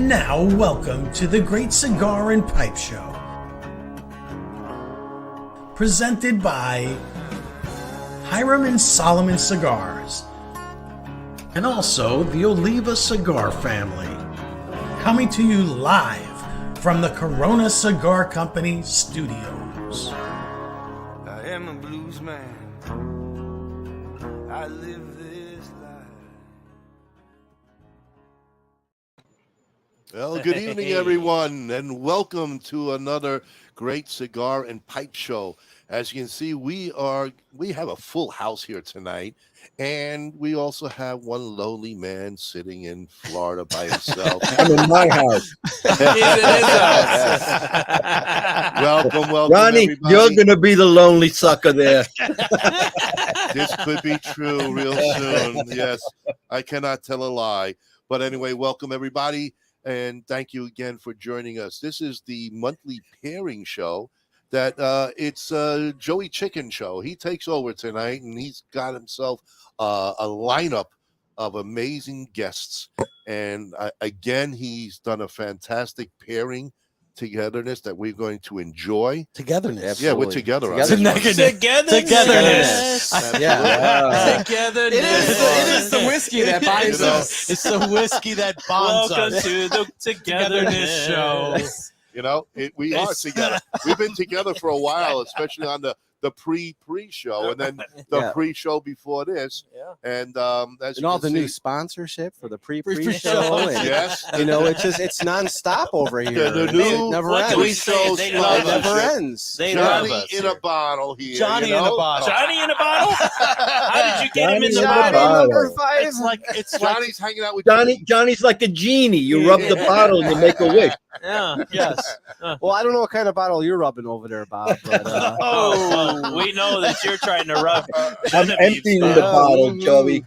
And now, welcome to the Great Cigar and Pipe Show. Presented by Hiram and Solomon Cigars. And also the Oliva Cigar family. Coming to you live from the Corona Cigar Company studios. I am a blues man. I live this life. Well, good evening, everyone, and welcome to another Great Cigar and Pipe Show. As you can see, we have a full house here tonight, and we also have one lonely man sitting in Florida by himself. I'm in my house. He's in his house. Welcome, Ronnie, everybody. you're going to be the lonely sucker there. This could be true real soon. Yes, I cannot tell a lie. But anyway, welcome, everybody, and thank you again for joining us. This is the monthly pairing show. That it's Joey Chicken Show. He takes over tonight, and he's got himself a lineup of amazing guests. And again, he's done a fantastic pairing togetherness that we're going to enjoy. Togetherness. Absolutely. Yeah, we're together. Togetherness. Yeah. Togetherness. It is the whiskey that binds us. It's the whiskey that bonds Welcome us. to the Togetherness Show. You know, we are together. We've been together for a while, especially on the pre-show, and then the pre-show before this. Yeah. And as And you all can the new see, sponsorship for the Pre-show. pre-show. And, yes, you know, it's nonstop over here. the It new never what can we ends. say? They love It never us. ends. They love Johnny us. in a bottle here. Johnny you in know? a bottle. Johnny in a bottle? How did you get him in the Johnny in a bottle? bottle. Number 5. It's like Johnny's hanging out with Johnny's like a genie. You rub the bottle and you make a wish. Yeah. Yes. Well, I don't know what kind of bottle you're rubbing over there, Bob. But, Oh, we know that you're trying to rub. I'm emptying the bottle, Joey.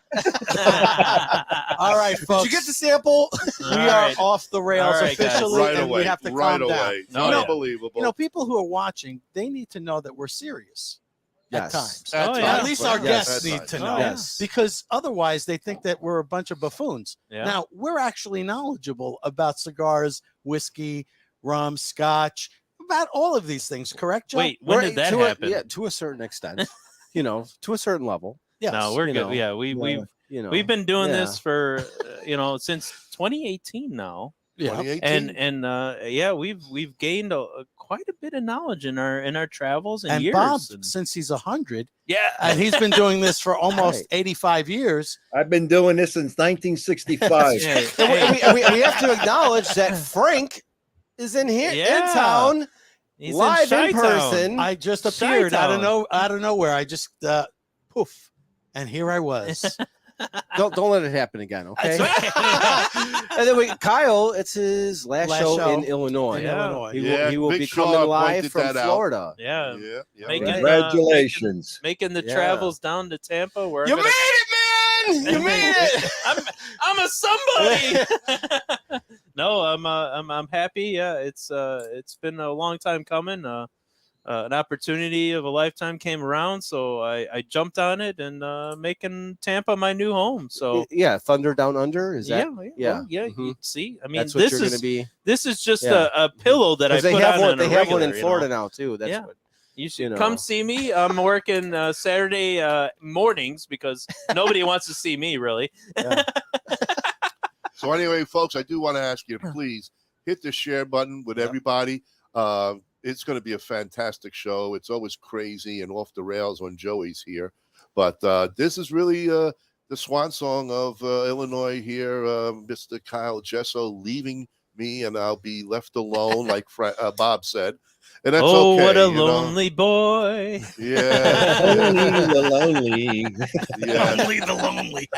all right, folks. did you get the sample? We are off the rails All right, guys. officially, right and away. we have to right calm down. away. Oh, yeah. Unbelievable. You know, people who are watching, they need to know that we're serious at Yes. times. At Oh, yeah. At least our Yes. guests need to know. Oh, yeah. Yes. Because otherwise they think that we're a bunch of buffoons. Yeah. Now, we're actually knowledgeable about cigars, whiskey, rum, scotch, about all of these things, correct, Joe? Wait, when did that happen? Yeah, to a certain extent. You know, to a certain level. Yes. No, we're you good. know. Yeah, we've You know, we've been doing yeah. this for since 2018 now. yeah. 2018. And we've gained quite a bit of knowledge in our travels and, And years. Bob, and- since he's 100, yeah, and he's been doing this for almost Right. 85 years. I've been doing this since 1965. Yeah, And we have to acknowledge that Frank is in here Yeah. in town, he's live in Chi-Town. person. I just appeared out Chi-Town. of nowhere. I just poof, and here I was. don't let it happen again, okay? That's right. And then Kyle, it's his last show show in Illinois. in Yeah. Illinois. He will Big be Shaw coming live pointed from that out. Florida. Yeah, Yeah. Making, right. Congratulations. making the Yeah. travels down to Tampa. Where You made it, man! You made it! I'm a somebody. No, I'm happy. Yeah, it's been a long time coming. An opportunity of a lifetime came around, so I jumped on it and making Tampa my new home. So Yeah, Thunder Down Under. Is that? yeah. Mhm. You see, I mean, That's what this you're going to is be. this is just Yeah. a pillow that I Because put they have on one. on a They have one regular, in you know. Florida now too. That's Yeah. what. You should you know. come see me. I'm working Saturday mornings because nobody wants to see me really. So anyway, folks, I do want to ask you to please hit the share button with everybody. It's going to be a fantastic show. It's always crazy and off the rails when Joey's here. But this is really the swan song of Illinois here. Mr. Kyle Jesso leaving me, and I'll be left alone, like Bob said. And that's okay. What a you know? lonely boy. Yeah. Only the lonely. Yeah. Only the lonely.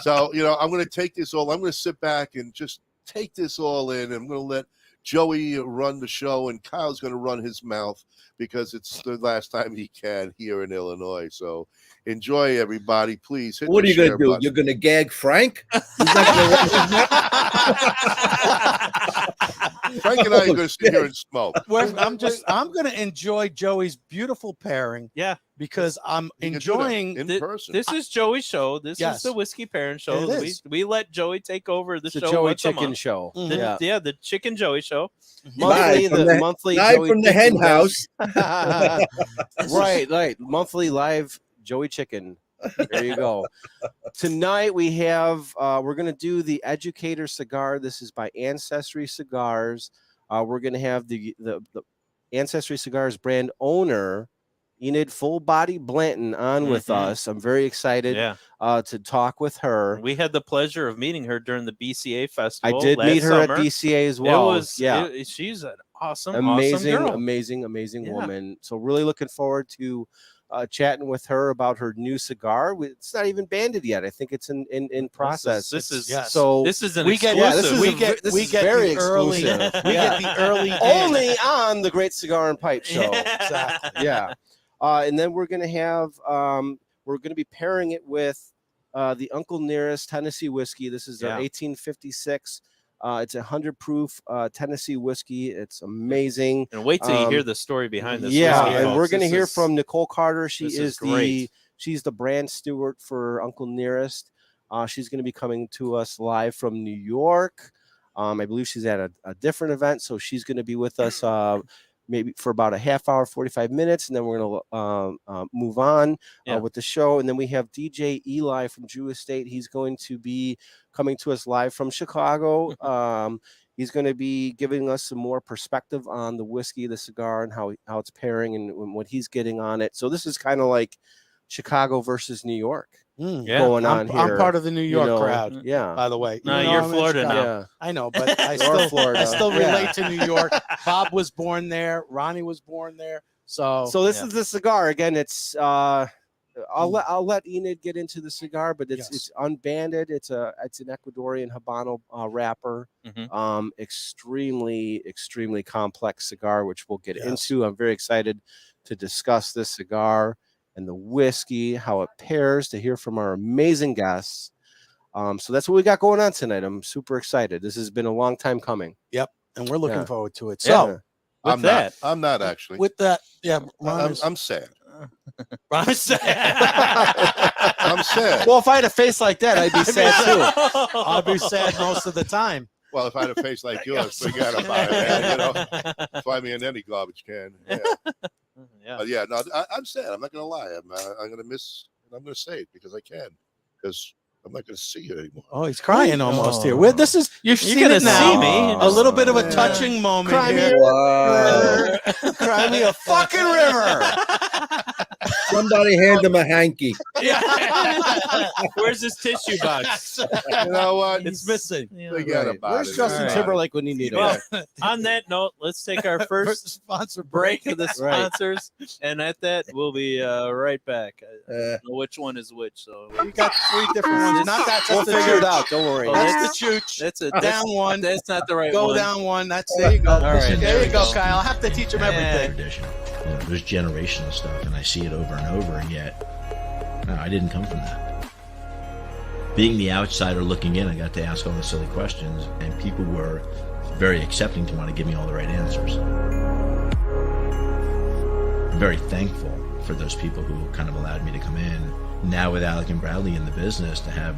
So, I'm going to take this all. I'm going to sit back and just take this all in. I'm going to let Joey run the show, and Kyle's going to run his mouth because it's the last time he can here in Illinois. So enjoy, everybody. Please hit What the are you going share to do? button. You're going to gag Frank? He's not gonna run his mouth? Frank and I are going to sit here and smoke. I'm going to enjoy Joey's beautiful pairing. Yeah. Because I'm You can do that enjoying in person. This is Joey's show. This Yes. is the Whiskey Pairing show. It is. We let Joey take over the It's the show Joey once a Chicken month. Show. Mhm. Yeah. The Chicken Joey show. Monthly, monthly live Joey from the hen Chicken house. right. Monthly live Joey Chicken. There you go. Tonight we have we're gonna do the Educator cigar. This is by Ancestry Cigars. We're gonna have the Ancestry Cigars brand owner, Enid Full Body Blanton, on with us. I'm very excited to talk with her. We had the pleasure of meeting her during the BCA I festival. did last meet her summer. at BCA as well. She's an awesome, amazing, awesome girl. amazing woman. So really looking forward to chatting with her about her new cigar. It's not even banded yet. I think it's in process. This is so this is an we get exclusive. this we is get very the early exclusive. we get the early only on the Great Cigar and Pipe Show. Exactly. Yeah. And then we're gonna have we're gonna be pairing it with the Uncle Nearest Tennessee whiskey. This is 1856. It's 100 proof Tennessee whiskey. It's amazing. And wait till you hear the story behind this. Yeah, whiskey, and folks. we're going to This hear is- from Nicole Carter. She this is great. she's the brand steward for Uncle Nearest. She's going to be coming to us live from New York. I believe she's at a different event, so she's going to be with us maybe for about a half hour, 45 minutes, and then we're going to move on with the show. And then we have DJ Eli from Drew Estate. He's going to be coming to us live from Chicago. He's going to be giving us some more perspective on the whiskey, the cigar, and how it's pairing and what he's getting on it. So this is kind of like Chicago versus New York going on here. I'm part of the New York crowd. Yeah. By the way, No, You know, you're I'm in Florida Chicago. now. Yeah. I know, but I You're Florida. I still Yeah. relate to New York. Bob was born there. Ronnie was born there. So this is the cigar again. It's I'll let Enid get into the cigar, but it's unbanded. It's an Ecuadorian Habano wrapper. Extremely complex cigar, which we'll get into. I'm very excited to discuss this cigar and the whiskey, how it pairs, to hear from our amazing guests. So that's what we got going on tonight. I'm super excited. This has been a long time coming. Yep, and we're looking Yeah. forward to it. Yeah. So I'm not actually. with that, Ron I'm sad. Ron said, I'm sad. Well, if I had a face like that, I'd be sad too. I'll be sad most of the time. Well, if I had a face like yours, forget about it. Man. You know, find me in any garbage can. Yeah. But yeah, no, I'm sad. I'm not gonna lie. I'm gonna miss. I'm gonna say it because I can. Because I'm not gonna see it anymore. Oh, he's crying almost here. You're You're seeing gonna it now. see me. A little bit of a touching moment Cry me here. Cry me a fucking river. Somebody hand him a hanky. Where's his tissue box? You know what? It's missing. Forget Right. about Where's it. Justin All Timberlake when you need him? Well, on that note, let's take our first sponsor break of the Right. sponsors, and at that we'll be right back. I don't know which one is which, so We got 3 different ones. Not that. We'll That's the figure it Chooch. out. Don't worry. Oh, That's the Chooch. that's a Down one. That's not the right Go one. down one. There you go. All right, there you go, go. Kyle. I have to teach him everything. Tradition. You know, there's generational stuff, and I see it over and over, and yet I didn't come from that. Being the outsider looking in, I got to ask all the silly questions, and people were very accepting to want to give me all the right answers. I'm very thankful for those people who kind of allowed me to come in. Now with Alec and Bradley in the business, to have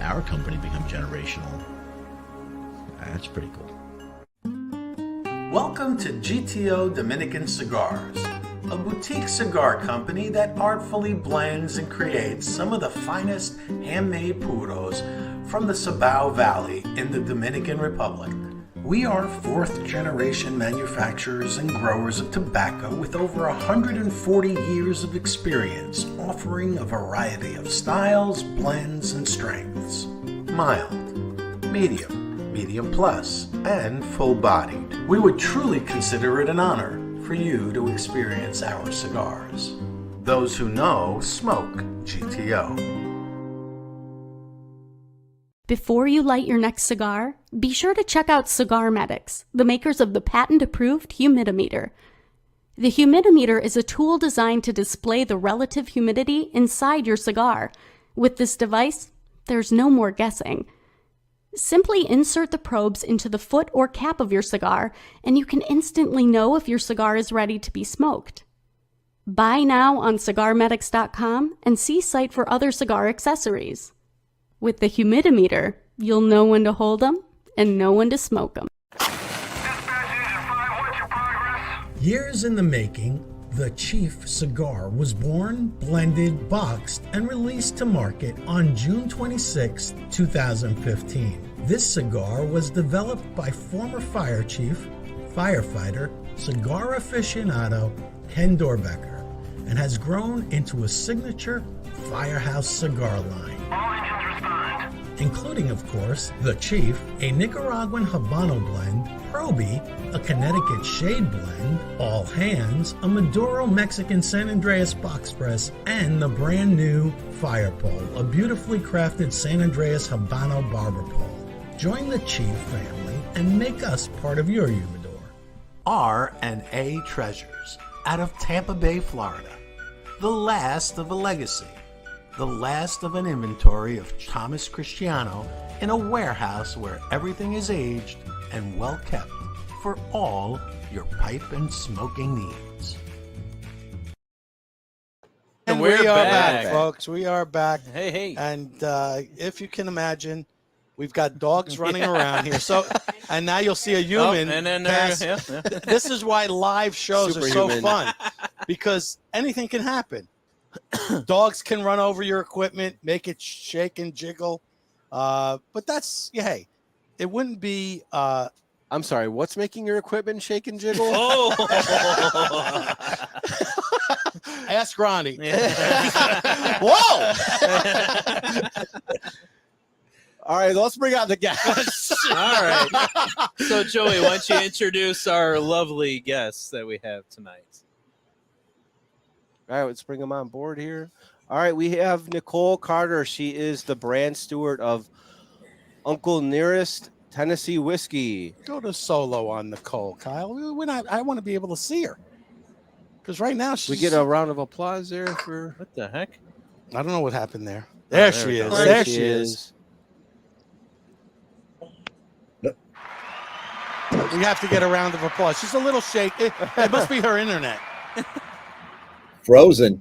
our company become generational, that's pretty cool. Welcome to GTO Dominican Cigars, a boutique cigar company that artfully blends and creates some of the finest handmade puros from the Cibao Valley in the Dominican Republic. We are 4th generation manufacturers and growers of tobacco with over 140 years of experience, offering a variety of styles, blends, and strengths. Mild, medium plus, and full-bodied. We would truly consider it an honor for you to experience our cigars. Those who know smoke GTO. Before you light your next cigar, be sure to check out Cigar Medics, the makers of the patent-approved humidimeter. The humidimeter is a tool designed to display the relative humidity inside your cigar. With this device, there's no more guessing. Simply insert the probes into the foot or cap of your cigar, and you can instantly know if your cigar is ready to be smoked. Buy now on cigarmedics.com and see site for other cigar accessories. With the humidimeter, you'll know when to hold them and know when to smoke them. Years in the making, the Chief cigar was born, blended, boxed, and released to market on June 26, 2015. This cigar was developed by former fire chief, firefighter, cigar aficionado Ken Dorbecker, and has grown into a signature firehouse cigar line. All engines respond. Including, of course, the Chief, a Nicaraguan Habano blend, Proby, a Connecticut Shade blend, All Hands, a Maduro Mexican San Andreas box press, and the brand new Fire Pole, a beautifully crafted San Andreas Habano barber pole. Join the Chief family and make us part of your humidor. R&A Treasures, out of Tampa Bay, Florida. The last of a legacy. The last of an inventory of Thomas Cristiano in a warehouse where everything is aged and well kept for all your pipe and smoking needs. And We're we are back. back, folks. We are back. Hey. And if you can imagine, we've got dogs running around here. So, and now you'll see a human. Oh, and then pass. yeah. This is why live shows are so Superhuman. fun, because anything can happen. Dogs can run over your equipment, make it shake and jiggle. But that's, yeah, hey, it wouldn't be. I'm sorry, what's making your equipment shake and jiggle? Oh. Ask Ronnie. Whoa! All right, let's bring out the guests. All right. So, Joey, why don't you introduce our lovely guests that we have tonight? All right, let's bring them on board here. All right, we have Nicole Carter. She is the brand steward of Uncle Nearest Tennessee Whiskey. Go to solo on Nicole, Kyle. We're not. I want to be able to see her, because right now she's. We get a round of applause there for. What the heck? I don't know what happened there. There she is. There she is. We have to get a round of applause. She's a little shaky. It must be her internet. Frozen.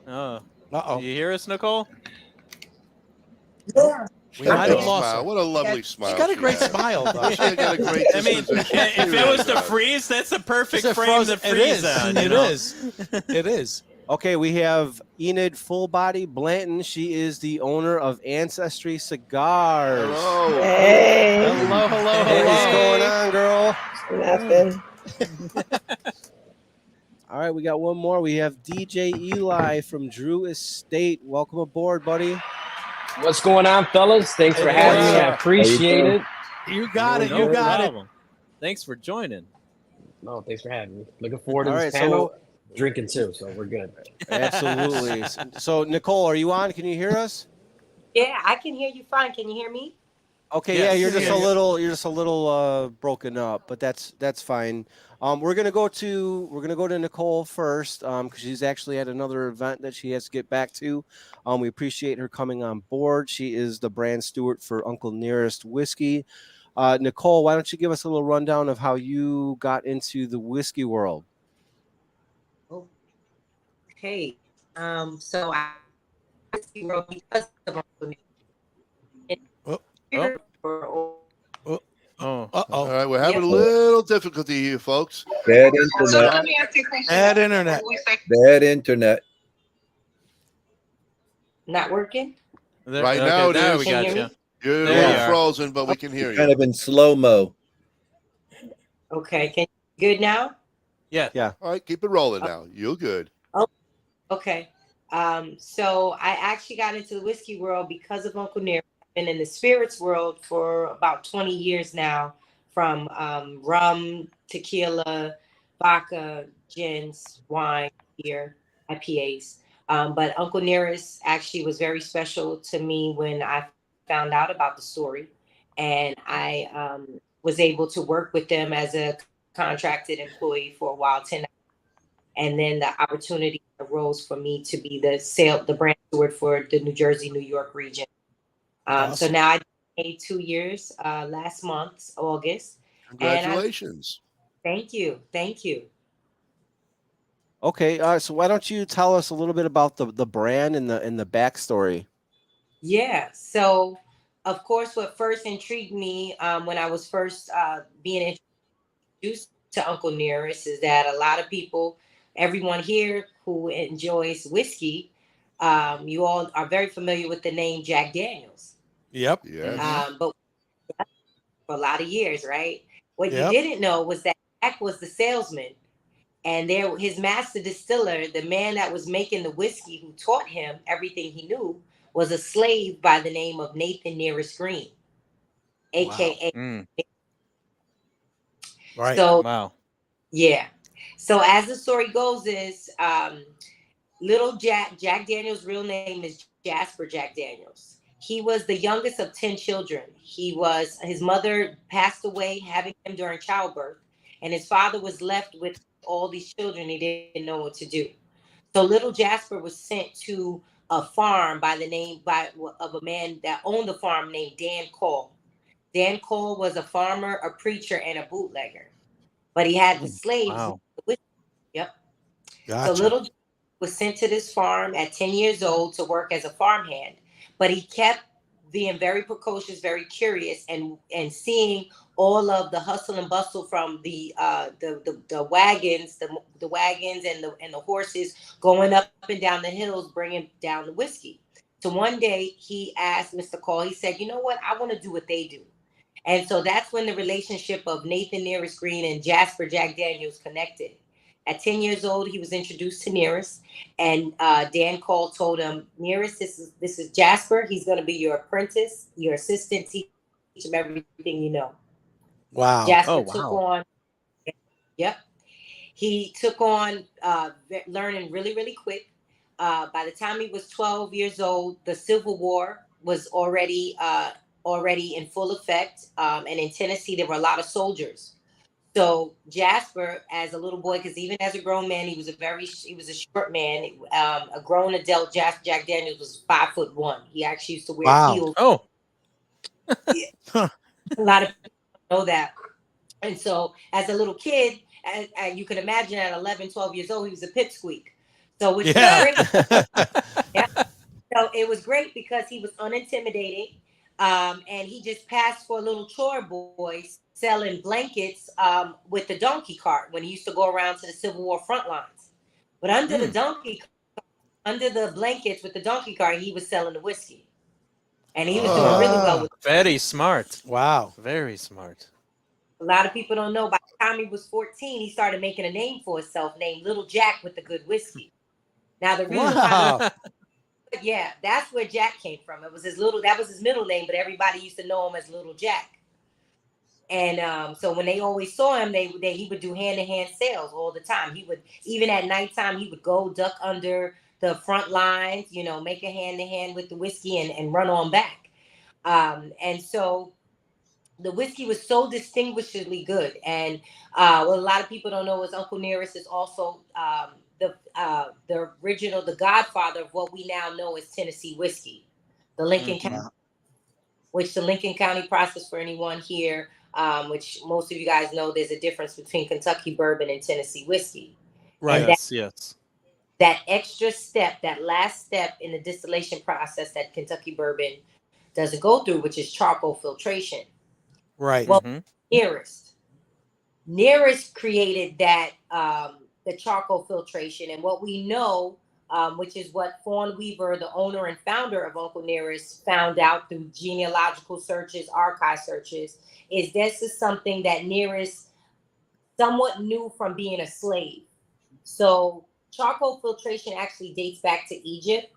Oh. Uh-oh. Do you hear us, Nicole? Yeah. We might have What a lost smile. her. What a lovely smile. She's got a great has. smile, though. She's got a great I mean, disposition. if She it was really to does. freeze, that's a perfect It's a frame frozen- to freeze on. It you know? is. It is. Okay, we have Enid Full Body Blanton. She is the owner of Ancestry Cigars. Hello. Hey, Hello, hello, What is hello. going on, girl? nothing. All right, we got one more. We have DJ Eli from Drew Estate. Welcome aboard, buddy. What's going on, fellas? Thanks for having me. I appreciate it. You got it. No You got it. problem. Thanks for joining. No, thanks for having me. Looking forward to All this right, panel. Drinking too, so we're good. Absolutely. So, Nicole, are you on? Can you hear us? Yeah, I can hear you fine. Can you hear me? Okay, Yes. yeah, you're just Yeah. a little broken up, but that's fine. We're gonna go to Nicole first, because she's actually at another event that she has to get back to. We appreciate her coming on board. She is the brand steward for Uncle Nearest Whiskey. Nicole, why don't you give us a little rundown of how you got into the whiskey world? Okay. So I because of Oh. Uh-oh. All right, we're having a little difficulty here, folks. Bad internet. Bad internet. Bad internet. not working. Right now it there is. we Can got you you. hear me? You're a There little you are. frozen, but we can hear Kind you. of in slow mo. Okay. Can you good now? Yeah. All right, keep it rolling now. You're good. Okay. So I actually got into the whiskey world because of Uncle Near. I've been in the spirits world for about 20 years now, from rum, tequila, vodka, gins, wine, beer, IPAs. But Uncle Nearest actually was very special to me when I found out about the story, and I was able to work with them as a contracted employee for a while, 10. And then the opportunity arose for me to be the brand steward for the New Jersey, New York region. So Awesome. now I made 2 years last month, August. Congratulations. Thank you. Thank you. Okay, so why don't you tell us a little bit about the brand and the backstory? Yeah. So, of course, what first intrigued me when I was first being introduced to Uncle Nearest is that a lot of people, everyone here who enjoys whiskey, you all are very familiar with the name Jack Daniels. Yep. Yes. But for a lot of years, right? What you Yep. didn't know was that Jack was the salesman, and his master distiller, the man that was making the whiskey, who taught him everything he knew, was a slave by the name of Nathan Nearest Green, aka. Right. So Wow. yeah. So as the story goes, is little Jack Daniels' real name is Jasper Jack Daniels. He was the youngest of 10 children. His mother passed away having him during childbirth, and his father was left with all these children. He didn't know what to do. So little Jasper was sent to a farm by the name of a man that owned the farm named Dan Cole. Dan Cole was a farmer, a preacher, and a bootlegger, but he had the slaves. Wow. Yep. Gotcha. So little was sent to this farm at 10 years old to work as a farmhand, but he kept being very precocious, very curious, and seeing all of the hustle and bustle from the wagons, the wagons and the horses going up and down the hills, bringing down the whiskey. So one day he asked Mr. Cole, he said, "You know what? I want to do what they do." And so that's when the relationship of Nathan Nearest Green and Jasper Jack Daniels connected. At 10 years old, he was introduced to Nearest, and Dan Cole told him, "Nearest, this is Jasper. He's going to be your apprentice, your assistant, teach him everything you know." Wow. Jasper took on. Yep. He took on learning really, really quick. By the time he was 12 years old, the Civil War was already in full effect, and in Tennessee there were a lot of soldiers. So Jasper, as a little boy, because even as a grown man, he was a short man. A grown adult, Jack Daniels was 5'1". He actually used to wear heels. Oh, A lot of people don't know that. And so, as a little kid, and you can imagine at 11, 12 years old, he was a pipsqueak. So, which was great. Yeah. So it was great because he was unintimidating, and he just passed for a little chore boy selling blankets with the donkey cart when he used to go around to the Civil War front lines. But under the blankets with the donkey cart, he was selling the whiskey, and he was doing really well with it. Very smart. Wow. Very smart. A lot of people don't know. By the time he was 14, he started making a name for himself, named Little Jack with the Good Whiskey. Now the reason why. Yeah, that's where Jack came from. That was his middle name, but everybody used to know him as Little Jack. And so when they always saw him, he would do hand-to-hand sales all the time. He would, even at nighttime, he would go duck under the front lines, make a hand-to-hand with the whiskey and run on back. And so the whiskey was so distinguishedly good. And what a lot of people don't know is Uncle Nearest is also the original, the godfather of what we now know as Tennessee whiskey, the Lincoln County, which the Lincoln County process, for anyone here, which most of you guys know, there's a difference between Kentucky bourbon and Tennessee whiskey. Right. Yes. That extra step, that last step in the distillation process that Kentucky bourbon doesn't go through, which is charcoal filtration. Right. Well, Nearest created that, the charcoal filtration. And what we know, which is what Fawn Weaver, the owner and founder of Uncle Nearest, found out through genealogical searches, archive searches, is this is something that Nearest somewhat knew from being a slave. So charcoal filtration actually dates back to Egypt,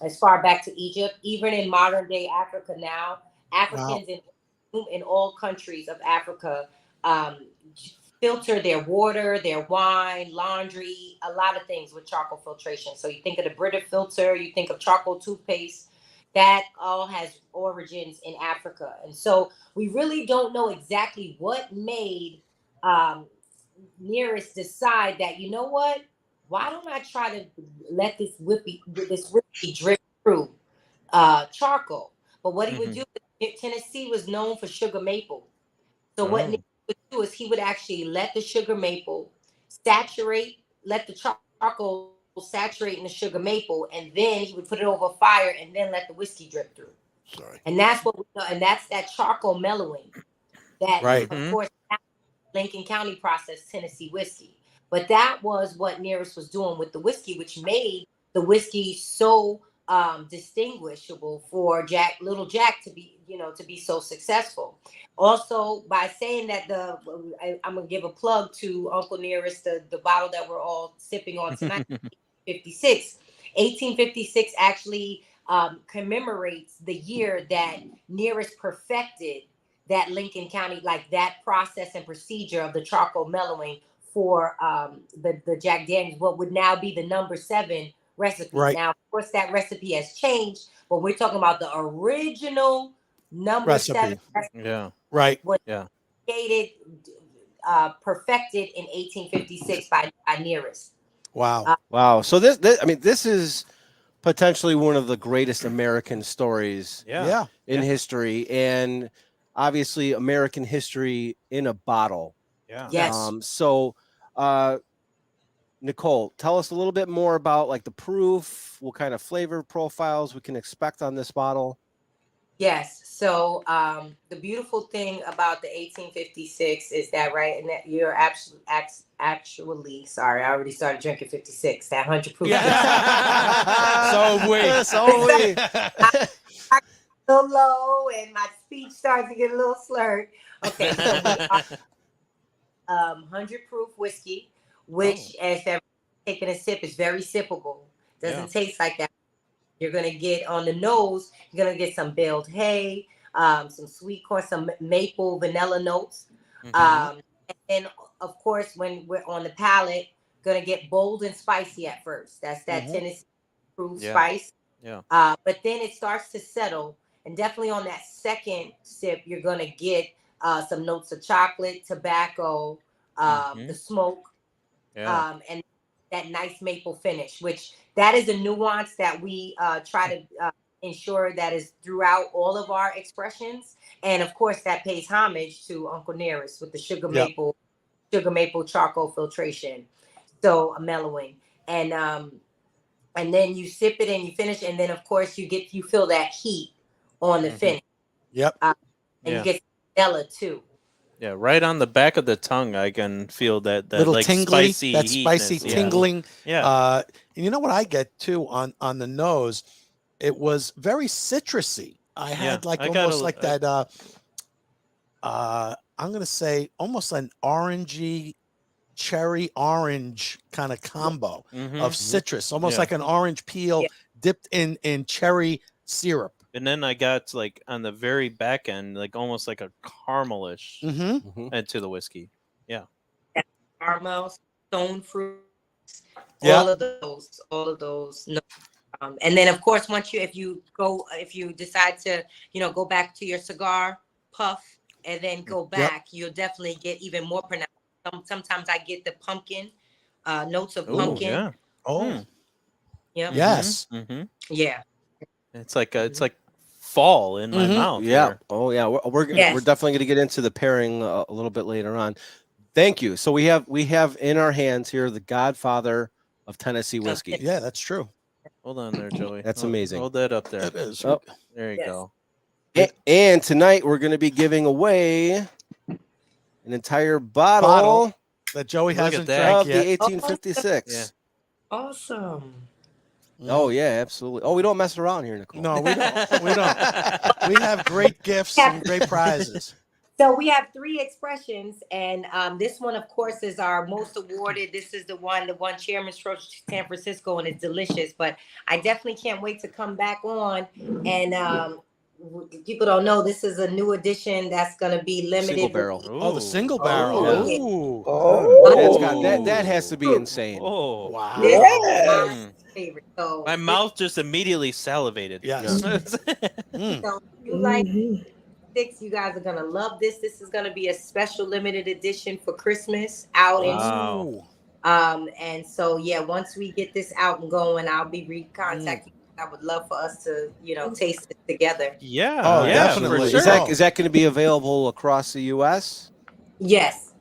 as far back to Egypt. Even in modern day Africa now, Africans in all countries of Africa filter their water, their wine, laundry, a lot of things with charcoal filtration. So you think of the Brita filter, you think of charcoal toothpaste, that all has origins in Africa. And so we really don't know exactly what made Nearest decide that, you know what, why don't I try to let this whiskey drip through charcoal? But what he would do is Tennessee was known for sugar maple. So what Nick would do is he would actually let the sugar maple let the charcoal saturate in the sugar maple, and then he would put it over fire and then let the whiskey drip through. Sorry. And that's what we know, and that's that charcoal mellowing that, of course, Lincoln County processed Tennessee whiskey. But that was what Nearest was doing with the whiskey, which made the whiskey so distinguishable for Little Jack to be so successul. Also, by saying that I'm gonna give a plug to Uncle Nearest, the bottle that we're all sipping on tonight, 1856 actually commemorates the year that Nearest perfected that Lincoln County, like that process and procedure of the charcoal mellowing for the Jack Daniels, what would now be the number 7 recipe. Right. Now, of course, that recipe has changed, but we're talking about the original number 7 recipe. Yeah. Right. Was created, perfected in 1856 by Nearest. Wow. Wow. So this is potentially one of the greatest American stories in history, and obviously American history in a bottle. Yeah. Yes. So Nicole, tell us a little bit more about like the proof, what kind of flavor profiles we can expect on this bottle. Yes. So the beautiful thing about the 1856 is that, right, and that you're actually sorry, I already started drinking 56, that 100 proof. So low, and my speech starts to get a little slurred. Okay, so 100 proof whiskey, which as they're taking a sip is very sippable. Doesn't taste like that. You're gonna get on the nose. You're gonna get some baled hay, some sweet corn, some maple vanilla notes, and then of course when we're on the palate, gonna get bold and spicy at first. That's that Tennessee proof spice. Yeah. But then it starts to settle, and definitely on that second sip, you're gonna get some notes of chocolate, tobacco, the smoke, and that nice maple finish, which that is a nuance that we try to ensure that is throughout all of our expressions. And of course that pays homage to Uncle Nearest with the sugar maple charcoal filtration. So a mellowing. And then you sip it and you finish, and then of course you feel that heat on the finish. Yep. And you get vanilla too. Yeah, right on the back of the tongue, I can feel that little like tingly, spicy, that spicy heatness. tingling. Yeah. And you know what I get too on the nose? It was very citrusy. I had almost like that. I'm gonna say almost an orangey, cherry orange kind of combo of citrus, almost like an orange peel dipped in cherry syrup. And then I got like on the very back end, like almost like a caramelish into the whiskey. Yeah. Caramel, stone fruit, all of those. And then of course, if you decide to, go back to your cigar puff and then go back, you'll definitely get even more pronounced. Sometimes I get the pumpkin, notes of pumpkin. Yeah. Oh. Yeah. Yes. Yeah. It's like fall in my mouth. Yeah. Here. Oh yeah. We're definitely going to get into the pairing a little bit later on. Thank you. So we have in our hands here the godfather of Tennessee whiskey. Yeah, that's true. Hold on there, Joey. That's amazing. Hold that up there. It is. Oh. There you go. And tonight we're going to be giving away an entire bottle that Joey hasn't drank drank yet. yet. The 1856. Yeah. Awesome. Oh yeah, absolutely. Oh, we don't mess around here, Nicole. No, we don't. We don't. We have great gifts and great prizes. So we have 3 expressions, and this one, of course, is our most awarded. This is the one Chairman's Roach, San Francisco, and it's delicious. But I definitely can't wait to come back on. And people don't know, this is a new edition that's going to be limited. Single barrel. Oh, the single barrel. Yeah. Ooh. That has to be insane. Oh wow. This is my favorite. So my mouth just immediately salivated. Yes. So you like 6, you guys are gonna love this. This is gonna be a special limited edition for Christmas out Wow. and so once we get this out and going, I'll be recontacting I would love for us to, taste it together. Yeah. Oh, yeah, definitely. For sure. Is that going to be available across the U.S.? Yes.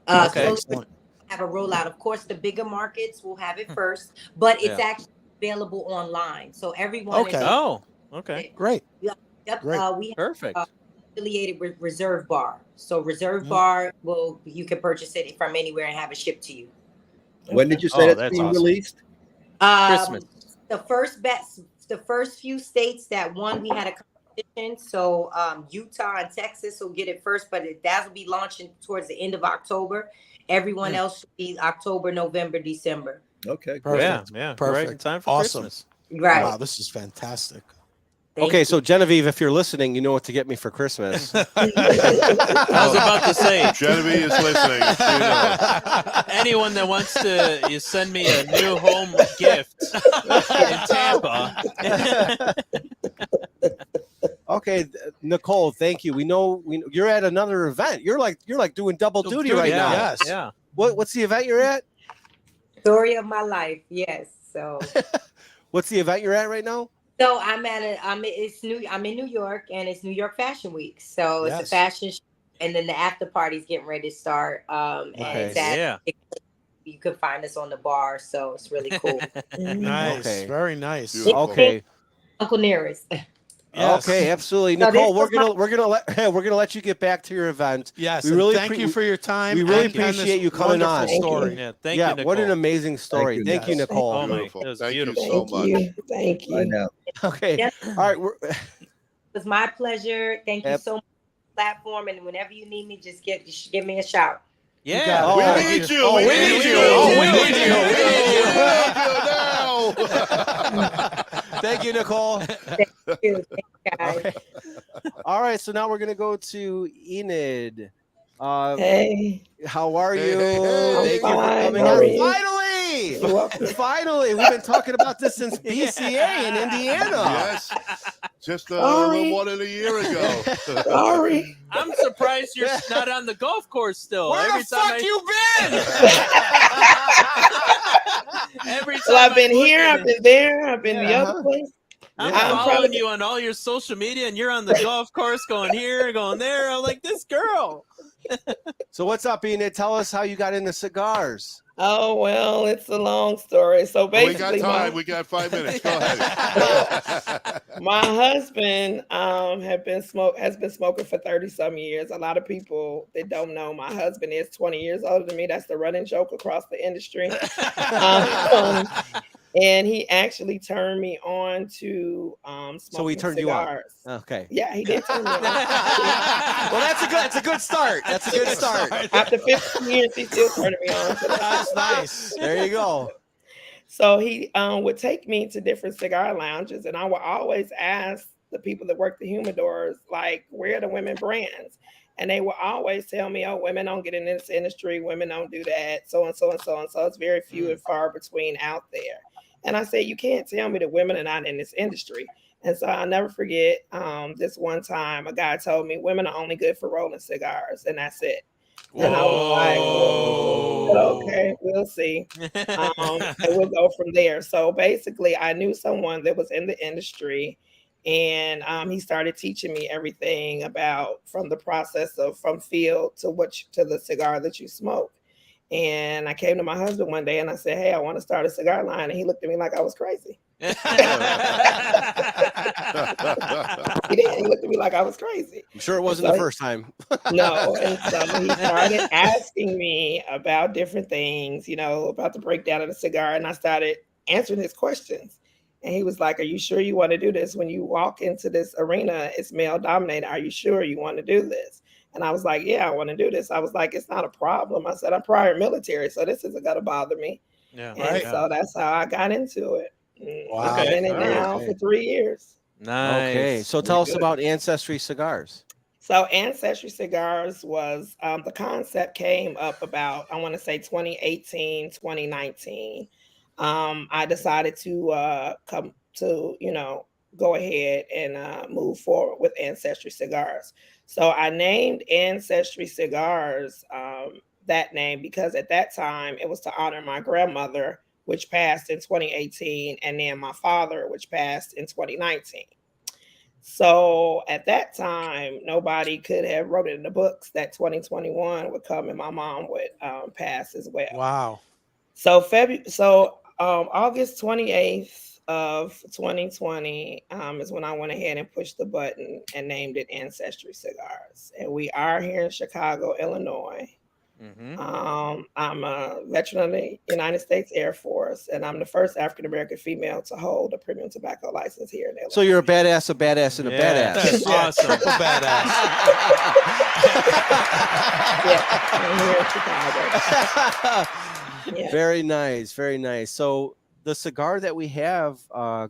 Okay. So Excellent. have a rollout. Of course, the bigger markets will have it first, but it's actually available online. So everyone. Okay. Oh, okay. Great. Yep. Great. We have Perfect. affiliated with Reserve Bar. So Reserve Bar you can purchase it from anywhere and have it shipped to you. When did you say that's that's being awesome. released? Christmas. The first few states that won, we had a competition. So Utah and Texas will get it first, but that will be launching towards the end of October. Everyone else should be October, November, December. Okay. Perfect. Yeah. Perfect. Right in time for Awesome. Christmas. Right. Wow, this is fantastic. Okay, so Genevieve, if you're listening, you know what to get me for Christmas. I was about to say, Genevieve is listening. You know. anyone that wants to send me a new home gift in Tampa. Okay, Nicole, thank you. We know you're at another event. You're like doing double duty right now. Yes. Yeah. What's the event you're at? Story of my life. Yes. So What's the event you're at right now? So I'm in New York, and it's New York Fashion Week. So it's a fashion show, and then the after party's getting ready to start. And it's you can find us on the bar, so it's really cool. Nice. Okay. Very nice. Beautiful. Okay. Uncle Nearest. Yes. Okay, absolutely, No, Nicole. this We're gonna let you get back to your event. Yes. We and really thank you for your time. We really and this appreciate you coming wonderful on. Story. Yeah. Thank you, Nicole. What an amazing story. Thank you, Nicole. Oh my, Beautiful. that was Thank beautiful. you so much. Thank you. I know. Okay. Yes. All right. It was my pleasure. Thank you Yep. so much for the platform, and whenever you need me, just give me a shout. Yeah. Oh, We thank need you. you. Oh, We we need need you. you. Oh, we need you. We need you now. Thank you, Nicole. Thank you, guys. Okay. All right. So now we're gonna go to Enid. Hey, How are Hey, you? hey, hey. Thank you for fine. coming How on. are you? Finally! you're welcome. Finally, we've been talking about this since BCA in Indiana. Yes. Just a Sorry. little more than a year ago. Sorry. I'm surprised you're not on the golf course still. Where Every the time fuck I, you been? every time Well, I've been I look here, at I've been there, I've been the Yeah. other place. I'm I'm following probably- you on all your social media, and you're on the golf course going here, going there. I'm like, this girl. So what's up, Enid? Tell us how you got into cigars. Oh, well, it's a long story. So we got basically, time. We got 5 minutes. Go ahead. my husband has been smoking for 30-some years. A lot of people that don't know, my husband is 20 years older than me. That's the running joke across the industry. And he actually turned me on to smoking So he turned cigars. you on. Okay. Yeah, he did turn me on. Well, that's a good start. That's a good start. After 15 years, he's still turning me on. So That's nice. There you go. So he would take me to different cigar lounges, and I would always ask the people that work the humidors, like, where are the women brands? And they would always tell me, oh, women don't get in this industry, women don't do that, so and so and so and so. It's very few and far between out there. And I said, you can't tell me that women are not in this industry. And so I'll never forget this one time a guy told me women are only good for rolling cigars, and that's it. And I was like, well, okay, we'll see. And we'll go from there. So basically, I knew someone that was in the industry, and he started teaching me everything about from the process of from field to to the cigar that you smoke. And I came to my husband one day and I said, hey, I want to start a cigar line. And he looked at me like I was crazy. He did. He looked at me like I was crazy. I'm sure it wasn't the first time. No. And so he started asking me about different things, about the breakdown of the cigar. And I started answering his questions. And he was like, are you sure you want to do this? When you walk into this arena, it's male dominated. Are you sure you want to do this? And I was like, yeah, I want to do this. I was like, it's not a problem. I said, I'm prior military, so this isn't going to bother me. Yeah. And so that's how I got into it. Wow. I've been in it now for 3 years. Nice. Okay. So tell us about Ancestry Cigars. So Ancestry Cigars was, the concept came up about, I want to say 2018, 2019. I decided to go ahead and move forward with Ancestry Cigars. So I named Ancestry Cigars that name because at that time it was to honor my grandmother which passed in 2018, and then my father, which passed in 2019. So at that time, nobody could have wrote it in the books that 2021 would come and my mom would pass as well. Wow. So August 28th of 2020 is when I went ahead and pushed the button and named it Ancestry Cigars. And we are here in Chicago, Illinois. I'm a veteran of the United States Air Force, and I'm the first African-American female to hold a premium tobacco license here in Illinois. So you're a badass, and a That's awesome. Triple badass. I'm here in Chicago. Yeah. Very nice, very nice. So the cigar that we have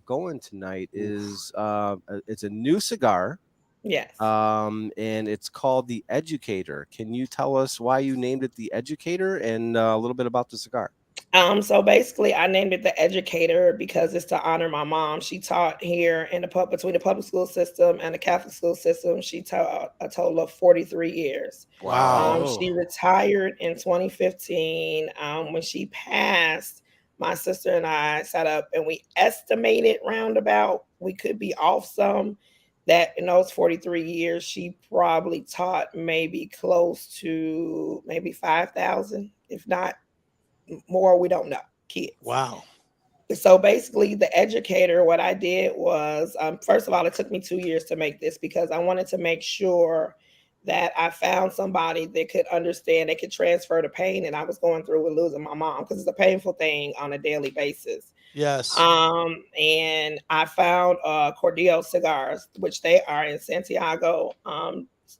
going tonight is it's a new cigar. Yes. And it's called the Educator. Can you tell us why you named it the Educator and a little bit about the cigar? So basically, I named it the Educator because it's to honor my mom. She taught here in between the public school system and the Catholic school system. She taught a total of 43 years. Wow. She retired in 2015. When she passed, my sister and I sat up and we estimated roundabout we could be off some. That in those 43 years, she probably taught maybe close to maybe 5,000, if not more. We don't know, kids. Wow. So basically, the Educator, what I did was, first of all, it took me 2 years to make this because I wanted to make sure that I found somebody that could understand, that could transfer the pain that I was going through with losing my mom, because it's a painful thing on a daily basis. Yes. And I found Cordillo Cigars, which they are in Santiago,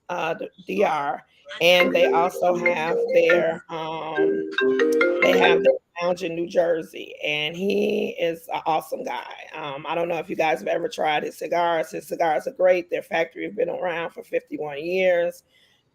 DR, and they also have their lounge in New Jersey, and he is an awesome guy. I don't know if you guys have ever tried his cigars. His cigars are great. Their factory has been around for 51 years.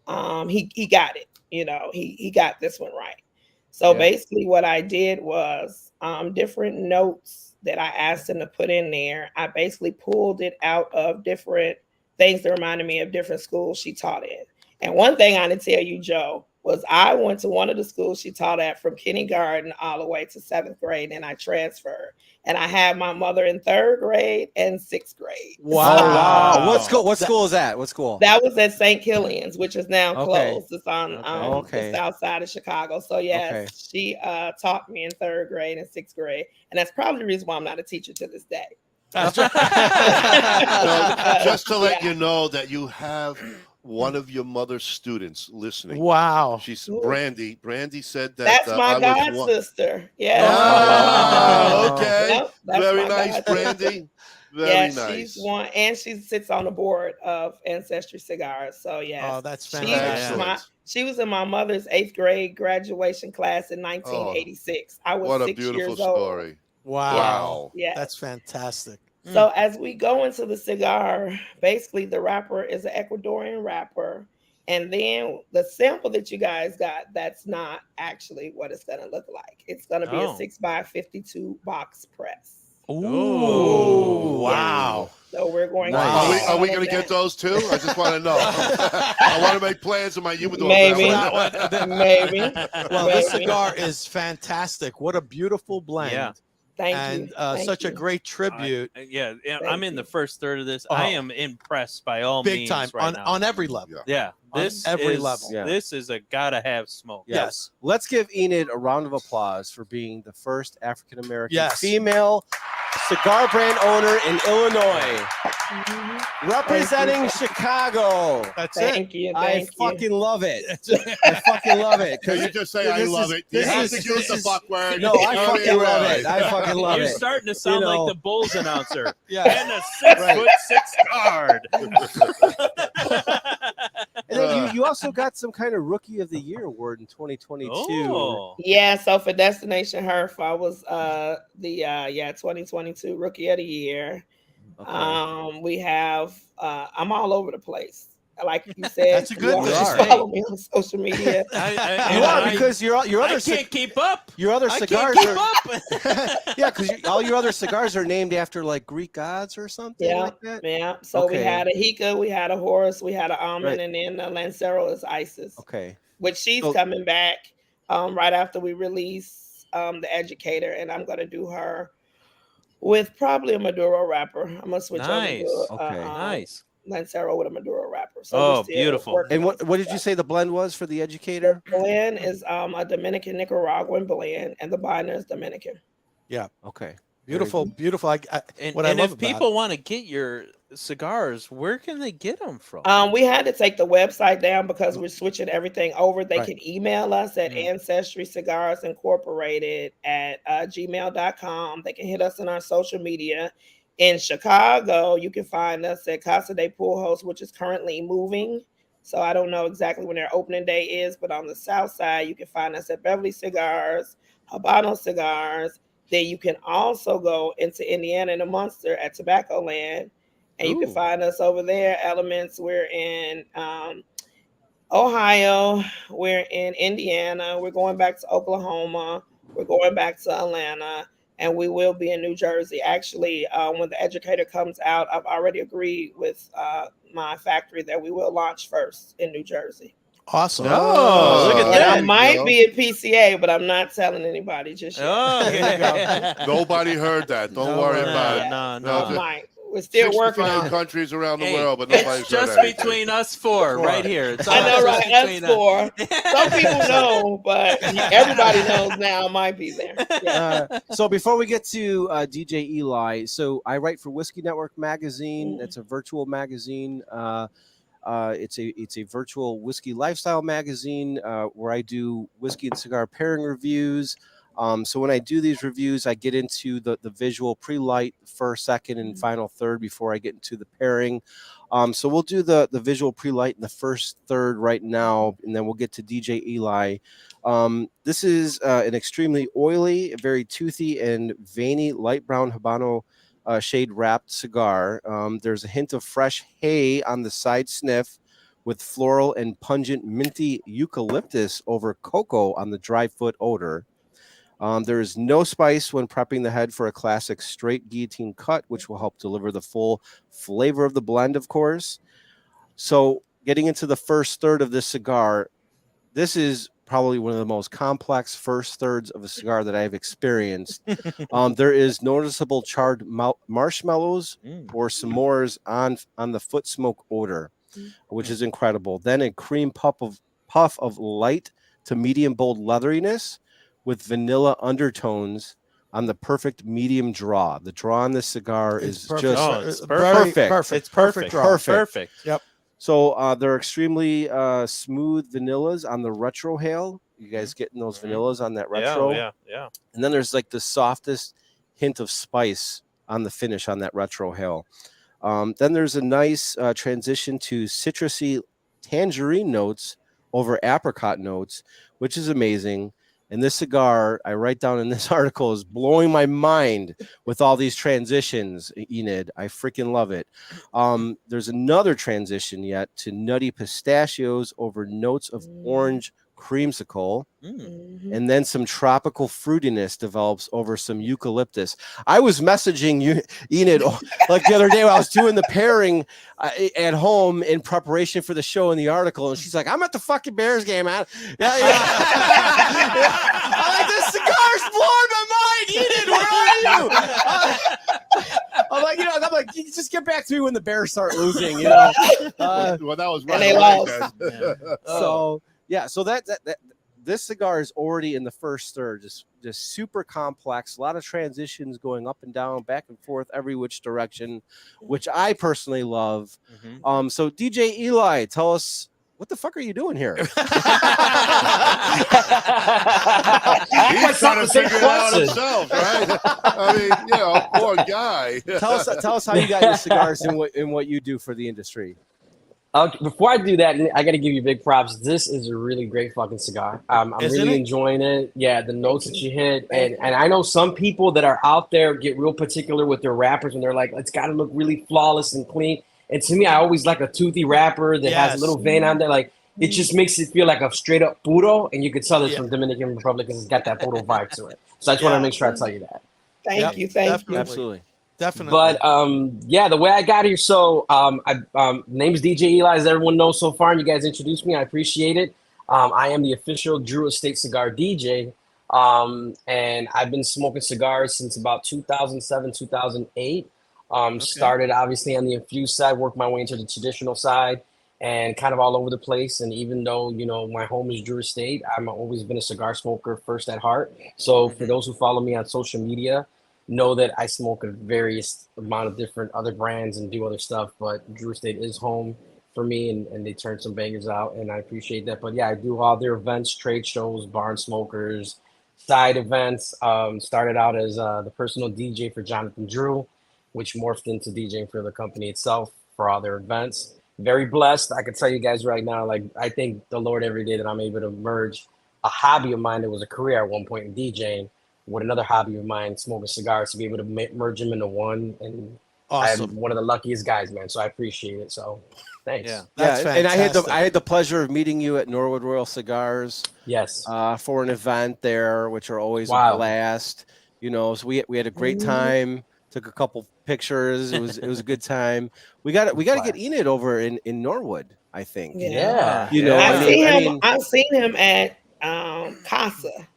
He got it. He got this one right. So basically what I did was different notes that I asked him to put in there. I basically pulled it out of different things that reminded me of different schools she taught in. And one thing I didn't tell you, Joe, was I went to one of the schools she taught at from kindergarten all the way to 7th grade, and I transferred. And I had my mother in 3rd grade and 6th grade. Wow. What school is that? What school? That was at St. Killian's, which is now closed. It's on the south side of Chicago. So yes, she taught me in 3rd grade and 6th grade. And that's probably the reason why I'm not a teacher to this day. Just to let you know that you have one of your mother's students listening. Wow. She's Brandy. Brandy said that. That's my god sister. Yeah. Oh, okay. Yep, very nice, Brandy. Very nice. She's one, and she sits on the board of Ancestry Cigars. So yeah. Oh, that's fantastic. She was in my mother's 8th grade graduation class in 1986. I was 6 years old. What a beautiful story. Wow. Yeah. That's fantastic. So as we go into the cigar, basically the wrapper is an Ecuadorian wrapper. And then the sample that you guys got, that's not actually what it's going to look like. It's going to be a 6x52 box press. Ooh, wow. So we're going to... Are we going to get those too? I just want to know. I want to make plans in my humidor. Maybe. Well, this cigar is fantastic. What a beautiful blend. Yeah. Thank you. Such a great tribute. I'm in the first third of this. I am impressed by all means. Big time on every level. Yeah. This every level. This is a gotta have smoke. Yes. Let's give Enid a round of applause for being the first African American female cigar brand owner in Illinois. Representing Chicago. That's Thank you. I fucking love it. I fucking love it. Can you just say I love it? You have to use the fuck word. No, I fucking love it. I fucking love it. You're starting to sound like the Bulls announcer. Yeah. And a 6'6" guard. And then you also got some kind of Rookie of the Year award in 2022. Oh. Yeah, so for Destination Herf, I was the 2022 Rookie of the Year. Okay. We have I'm all over the place. Like you said, that's a good thing. Just follow me on social media. You are, because your other I can't keep up. Your other cigars I can't keep up. Yeah, because all your other cigars are named after like Greek gods or something like that. Yeah. So we had a Hika, we had a Horus, we had an Almond, and then the Lancero is Isis. Okay. Which she's coming back right after we release the educator, and I'm gonna do her with probably a Maduro wrapper. I'm gonna switch over to nice. Lancero with a Maduro wrapper. So Oh, beautiful. And what did you say the blend was for the educator? The blend is a Dominican Nicaraguan blend, and the binder is Dominican. Yeah. Okay. Beautiful, beautiful. And I love if people want to get your cigars, where can they get them from? We had to take the website down because we're switching everything over. They Right. can email us at Ancestry Cigars Incorporated at gmail.com. They can hit us on our social media. In Chicago, you can find us at Casa de Pujos, which is currently moving. So I don't know exactly when their opening day is, but on the south side, you can find us at Beverly Cigars, Habano Cigars. Then you can also go into Indiana and Munster at Chicagoland, and you can find us over there. Elements, we're in Ohio, we're in Indiana, we're going back to Oklahoma, we're going back to Atlanta, and we will be in New Jersey. Actually, when the educator comes out, I've already agreed with my factory that we will launch first in New Jersey. Awesome. Oh, look at And that. I might be at PCA, but I'm not telling anybody just yet. Oh, Nobody heard that. Don't worry about it. No. I might. We're still working 69 on it. countries around the Hey, world, but nobody's it's heard just anything. between us four right here. It's I know, all right? just Us between four. Some people know, but everybody knows now. I might be there. Yeah. So before we get to DJ Eli, so I write for Whiskey Network magazine. It's a virtual magazine. It's a virtual whiskey lifestyle magazine where I do whiskey and cigar pairing reviews. So when I do these reviews, I get into the visual pre-light, first, second, and final third before I get into the pairing. So we'll do the visual pre-light in the first third right now, and then we'll get to DJ Eli. This is an extremely oily, very toothy, and veiny light brown Habano shade wrapped cigar. There's a hint of fresh hay on the side sniff, with floral and pungent minty eucalyptus over cocoa on the dry foot odor. There is no spice when prepping the head for a classic straight guillotine cut, which will help deliver the full flavor of the blend, of course. So getting into the first third of this cigar, this is probably one of the most complex first thirds of a cigar that I've experienced. There is noticeable charred marshmallows or s'mores on the foot smoke odor, which is incredible. Then a cream puff of light to medium bold leatheriness with vanilla undertones on the perfect medium draw. The draw on this cigar is perfect. just Perfect. It's perfect. Perfect. Yep. So they're extremely smooth vanillas on the retrohale. You guys getting those vanillas on that retro? Yeah. And then there's like the softest hint of spice on the finish on that retrohale. Then there's a nice transition to citrusy tangerine notes over apricot notes, which is amazing. And this cigar, I write down in this article, is blowing my mind with all these transitions, Enid. I freaking love it. There's another transition yet to nutty pistachios over notes of orange creamsicle. And then some tropical fruitiness develops over some eucalyptus. I was messaging you, Enid, like the other day when I was doing the pairing at home in preparation for the show and the article, and she's like, "I'm at the fucking Bears game, man." Yeah. I'm like, "This cigar's blowing my mind, Enid. Where are you?" I'm like, "You just get back to me when the Bears start losing." You know. Well, that was right. And they lost. So that this cigar is already in the first third, just super complex, a lot of transitions going up and down, back and forth, every which direction, which I personally love. So DJ Eli, tell us, what the fuck are you doing here? He's trying to figure it out himself, right? I mean, poor guy. Tell us how you got your cigars and what you do for the industry. Before I do that, I got to give you big props. This is a really great fucking cigar. I'm really enjoying it. Yeah, the notes that you hit. And I know some people that are out there get real particular with their wrappers and they're like, it's got to look really flawless and clean. And to me, I always like a toothy wrapper that has a little vein on there. Like, it just makes it feel like a straight up puro. And you could tell it's from Dominican Republic because it's got that puro vibe to it. So I just want to make sure I tell you that. Thank you. Absolutely. Definitely. But the way I got here, so name is DJ Eli, as everyone knows so far, and you guys introduced me. I appreciate it. I am the official Drew Estate Cigar DJ. And I've been smoking cigars since about 2007, 2008. Started obviously on the infused side, worked my way into the traditional side, and kind of all over the place. And even though, you know, my home is Drew Estate, I've always been a cigar smoker first at heart. So for those who follow me on social media, know that I smoke a various amount of different other brands and do other stuff, but Drew Estate is home for me, and they turn some bangers out, and I appreciate that. But yeah, I do all their events, trade shows, barn smokers, side events. Started out as the personal DJ for Jonathan Drew, which morphed into DJing for the company itself for all their events. Very blessed. I can tell you guys right now, like, I thank the Lord every day that I'm able to merge a hobby of mine that was a career at one point in DJing with another hobby of mine, smoking cigars, to be able to merge them into one. And awesome. I'm one of the luckiest guys, man. So I appreciate it. So thanks. Yeah, and I had the pleasure of meeting you at Norwood Royal Cigars. Yes. For an event there, which are always a blast. You know, so we had a great time. Took a couple pictures. It was a good time. We got to get Enid over in Norwood, I think. Yeah. You know, I've seen him at Casa.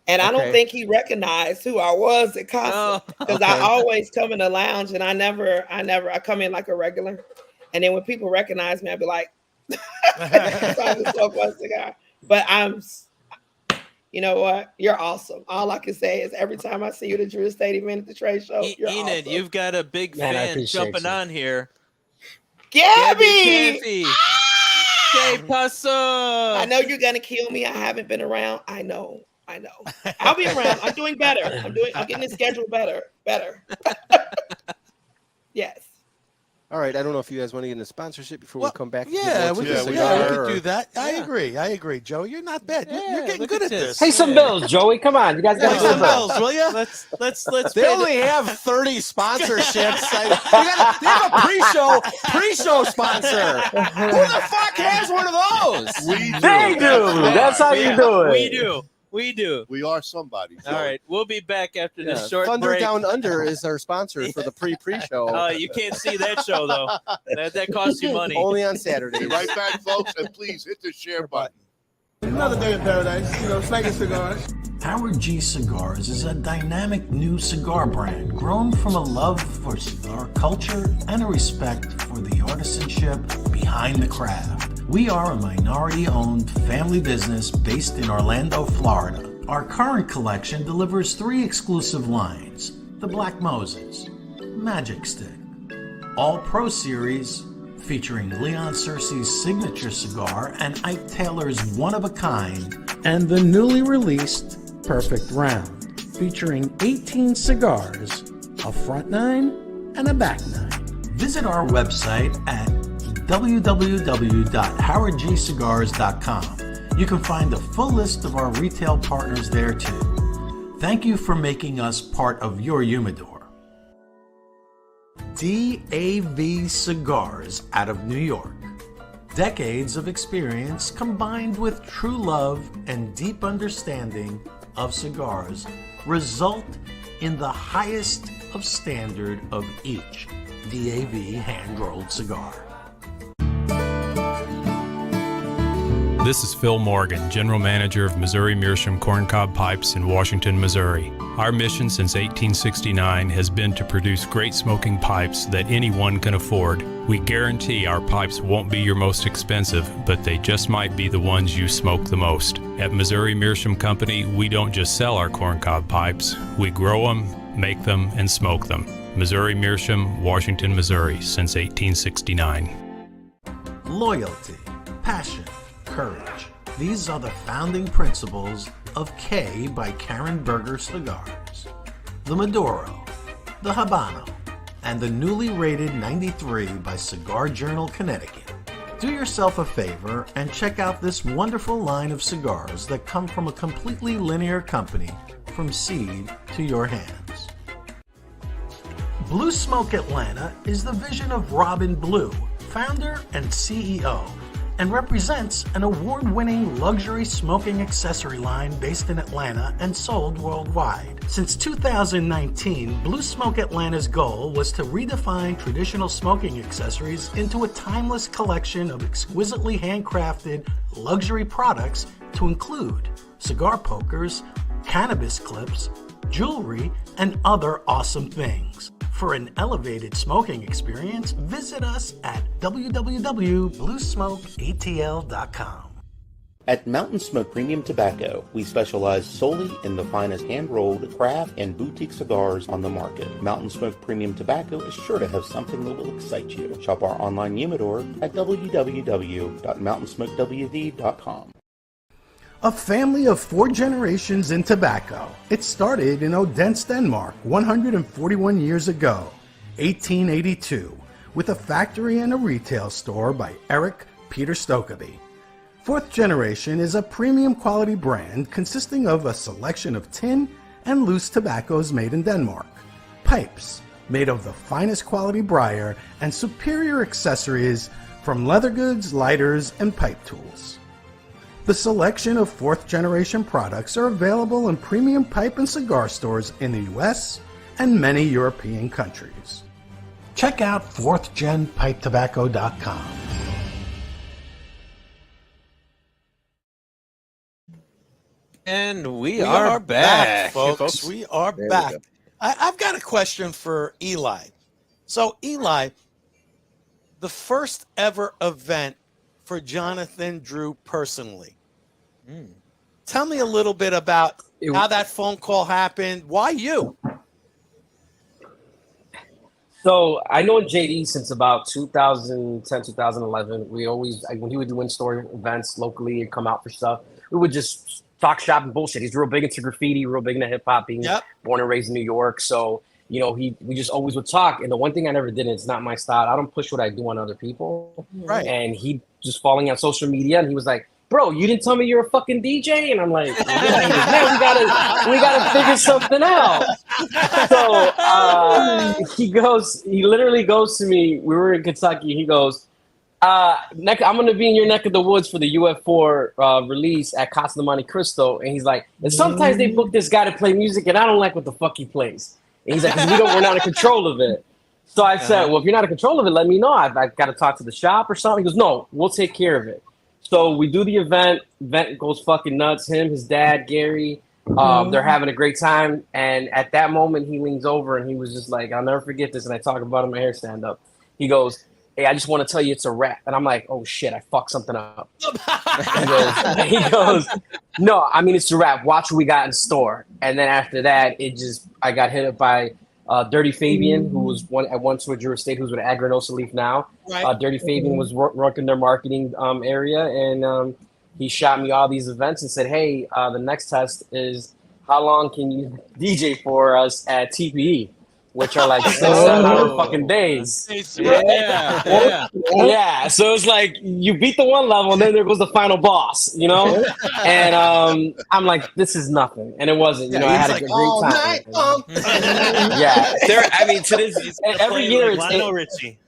And I don't think he recognized who I was at Casa, because I always come in the lounge, and I come in like a regular. And then when people recognize me, I'd be like, time to smoke one cigar. But you know what? You're awesome. All I can say is every time I see you at the Drew Estate event at the trade show, you're Enid, awesome. you've got a big fan jumping on here. Gabby! Que paso? I know you're gonna kill me. I haven't been around. I know. I'll be around. I'm doing better. I'm getting the schedule better. Yes. All right. I don't know if you guys want to get into sponsorship before we come back. Yeah, we could do that. I agree, Joe. You're not bad. You're getting good at this. Pay some bills, Joey. Come on, you guys got some bills, will you? Let's. They only have 30 sponsorships. They have a pre-show sponsor. Who the fuck has one of those? We do. They do. That's how you do it. We do. We are somebody. All right, we'll be back after this short Thunder break. Down Under is our sponsor for the pre-show. You can't see that show though. That costs you money. Only on Saturday. Be right back, folks, and please hit the share button. Another day in paradise, snagging cigars. Howard G Cigars is a dynamic new cigar brand grown from a love for cigar culture and a respect for the artisanship behind the craft. We are a minority-owned family business based in Orlando, Florida. Our current collection delivers 3 exclusive lines: the Black Moses, Magic Stick, All Pro Series, featuring Leon Searcy's signature cigar and Ike Taylor's one-of-a-kind, and the newly released Perfect Round, featuring 18 cigars, a front 9 and a back 9. Visit our website at www.howardgcigars.com. You can find a full list of our retail partners there too. Thank you for making us part of your humidor. DAV Cigars out of New York. Decades of experience combined with true love and deep understanding of cigars result in the highest of standard of each DAV hand-rolled cigar. This is Phil Morgan, General Manager of Missouri Meerschaum Corncob Pipes in Washington, Missouri. Our mission since 1869 has been to produce great smoking pipes that anyone can afford. We guarantee our pipes won't be your most expensive, but they just might be the ones you smoke the most. At Missouri Meerschaum Company, we don't just sell our corncob pipes, we grow them, make them, and smoke them. Missouri Meerschaum, Washington, Missouri, since 1869. Loyalty, passion, courage. These are the founding principles of K by Karen Berger Cigars. The Maduro, the Habano, and the newly rated 93 by Cigar Journal Connecticut. Do yourself a favor and check out this wonderful line of cigars that come from a completely linear company from seed to your hands. Blue Smoke Atlanta is the vision of Robin Blue, founder and CEO, and represents an award-winning luxury smoking accessory line based in Atlanta and sold worldwide. Since 2019, Blue Smoke Atlanta's goal was to redefine traditional smoking accessories into a timeless collection of exquisitely handcrafted luxury products to include cigar pokers, cannabis clips, jewelry, and other awesome things. For an elevated smoking experience, visit us at www.bluesmokeatl.com. At Mountain Smoke Premium Tobacco, we specialize solely in the finest hand-rolled, craft, and boutique cigars on the market. Mountain Smoke Premium Tobacco is sure to have something that will excite you. Shop our online humidor at www.mountainsmokewv.com. A family of 4 generations in tobacco. It started in Odense, Denmark, 141 years ago, 1882, with a factory and a retail store by Eric Peter Stogies. 4th Generation is a premium quality brand consisting of a selection of tin and loose tobaccos made in Denmark, pipes made of the finest quality briar, and superior accessories from leather goods, lighters, and pipe tools. The selection of 4th Generation products are available in premium pipe and cigar stores in the US and many European countries. Check out 4thGenPipeTobacco.com. And we are back, folks. We are back. I've got a question for Eli. So, Eli, the first ever event for Jonathan Drew personally. Tell me a little bit about how that phone call happened. Why you? So I know JD since about 2010, 2011. We always, when he would do in-store events locally and come out for stuff, we would just talk shop and bullshit. He's real big into graffiti, real big into hip hop, being born and raised in New York. So, you know, we just always would talk. And the one thing I never did, and it's not my style, I don't push what I do on other people. Right. And he just following on social media, and he was like, bro, you didn't tell me you're a fucking DJ? And I'm like, man, we gotta figure something out. So he literally goes to me, we were in Kentucky, he goes, I'm gonna be in your neck of the woods for the UF4 release at Casa de Monte Cristo. And he's like, and sometimes they book this guy to play music and I don't like what the fuck he plays. And he's like, we're not in control of it. So I said, well, if you're not in control of it, let me know. I've got to talk to the shop or something. He goes, no, we'll take care of it. So we do the event goes fucking nuts. Him, his dad, Gary, they're having a great time. And at that moment, he leans over and he was just like, I'll never forget this. And I talk about it in my hair stand-up. He goes, hey, I just want to tell you it's a wrap. And I'm like, oh, shit, I fucked something up. he goes, no, I mean, it's a wrap. Watch what we got in store. And then after that, I got hit up by Dirty Fabian, who was at once with Jerah State, who's with Agranosa Leaf now. Right. Dirty Fabian was working their marketing area, and he shot me all these events and said, hey, the next test is how long can you DJ for us at TPE, which are like 6-7 hour fucking days. Yeah. So it's like you beat the one level, and then there goes the final boss, you know? And I'm like, this is nothing. And it wasn't. You know, I had a great time. Yeah. I mean, to this every year it's Lionel Richie.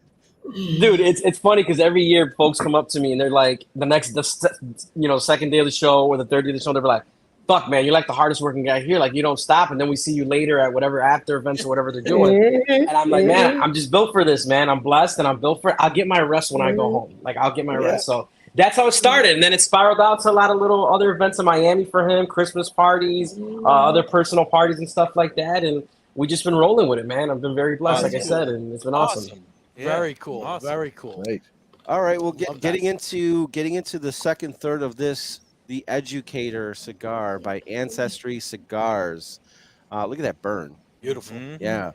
Dude, it's funny because every year folks come up to me and they're like, second day of the show or the third day of the show, they're like, fuck, man, you're like the hardest working guy here. Like, you don't stop. And then we see you later at whatever after events or whatever they're doing. And I'm like, man, I'm just built for this, man. I'm blessed and I'm built for it. I'll get my rest when I go home. Like, I'll get my rest. So that's how it started. And then it spiraled out to a lot of little other events in Miami for him, Christmas parties, other personal parties and stuff like that. And we just been rolling with it, man. I've been very blessed, like I said, and it's been awesome. Yeah. Very cool. Awesome. Very cool. Right. All right. Well, getting into the second third of this, the Educator cigar by Ancestry Cigars. Look at that burn. Beautiful. Yeah.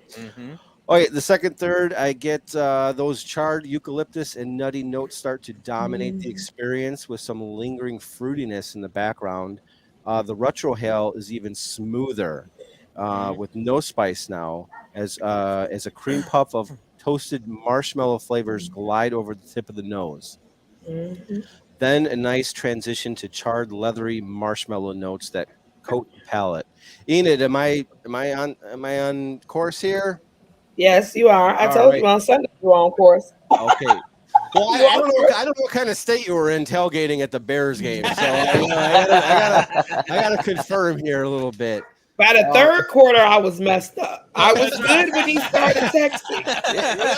Okay, the second third, I get those charred eucalyptus and nutty notes start to dominate the experience with some lingering fruitiness in the background. The retrohale is even smoother with no spice now, as a cream puff of toasted marshmallow flavors glide over the tip of the nose. Then a nice transition to charred, leathery marshmallow notes that coat the palate. Enid, am I on course here? Yes, you are. I told you on Sunday you were on course. Okay. Well, I don't know what kind of state you were in tailgating at the Bears game. So I gotta confirm here a little bit. By the third quarter, I was messed up. I was good when he started texting.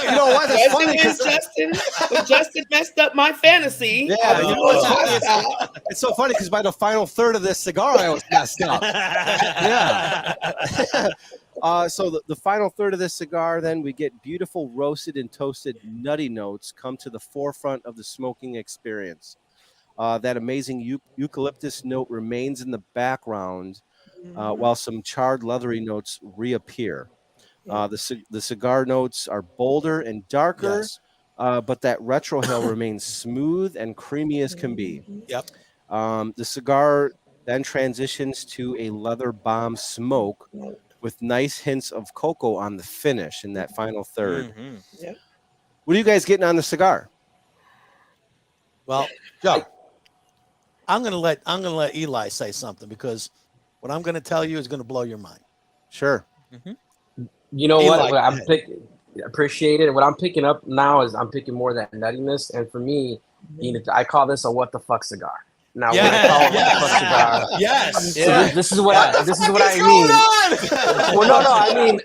You know what? That's funny when Justin messed up my fantasy. Yeah, you know what's funny? It's so funny because by the final third of this cigar, I was messed up. Yeah. So the final third of this cigar, then we get beautiful roasted and toasted nutty notes come to the forefront of the smoking experience. That amazing eucalyptus note remains in the background, while some charred leathery notes reappear. The cigar notes are bolder and darker, but that retrohale remains smooth and creamy as can be. Yep. The cigar then transitions to a leather bomb smoke with nice hints of cocoa on the finish in that final third. Yep. What are you guys getting on the cigar? Well, Joe, I'm gonna let Eli say something because what I'm gonna tell you is gonna blow your mind. Sure. You know Eli, what? Appreciate it. What I'm picking up now is I'm picking more of that nuttiness, and for me, I call this a what the fuck cigar. Now, when I call it what the fuck cigar, so this is what I mean. Well, I mean,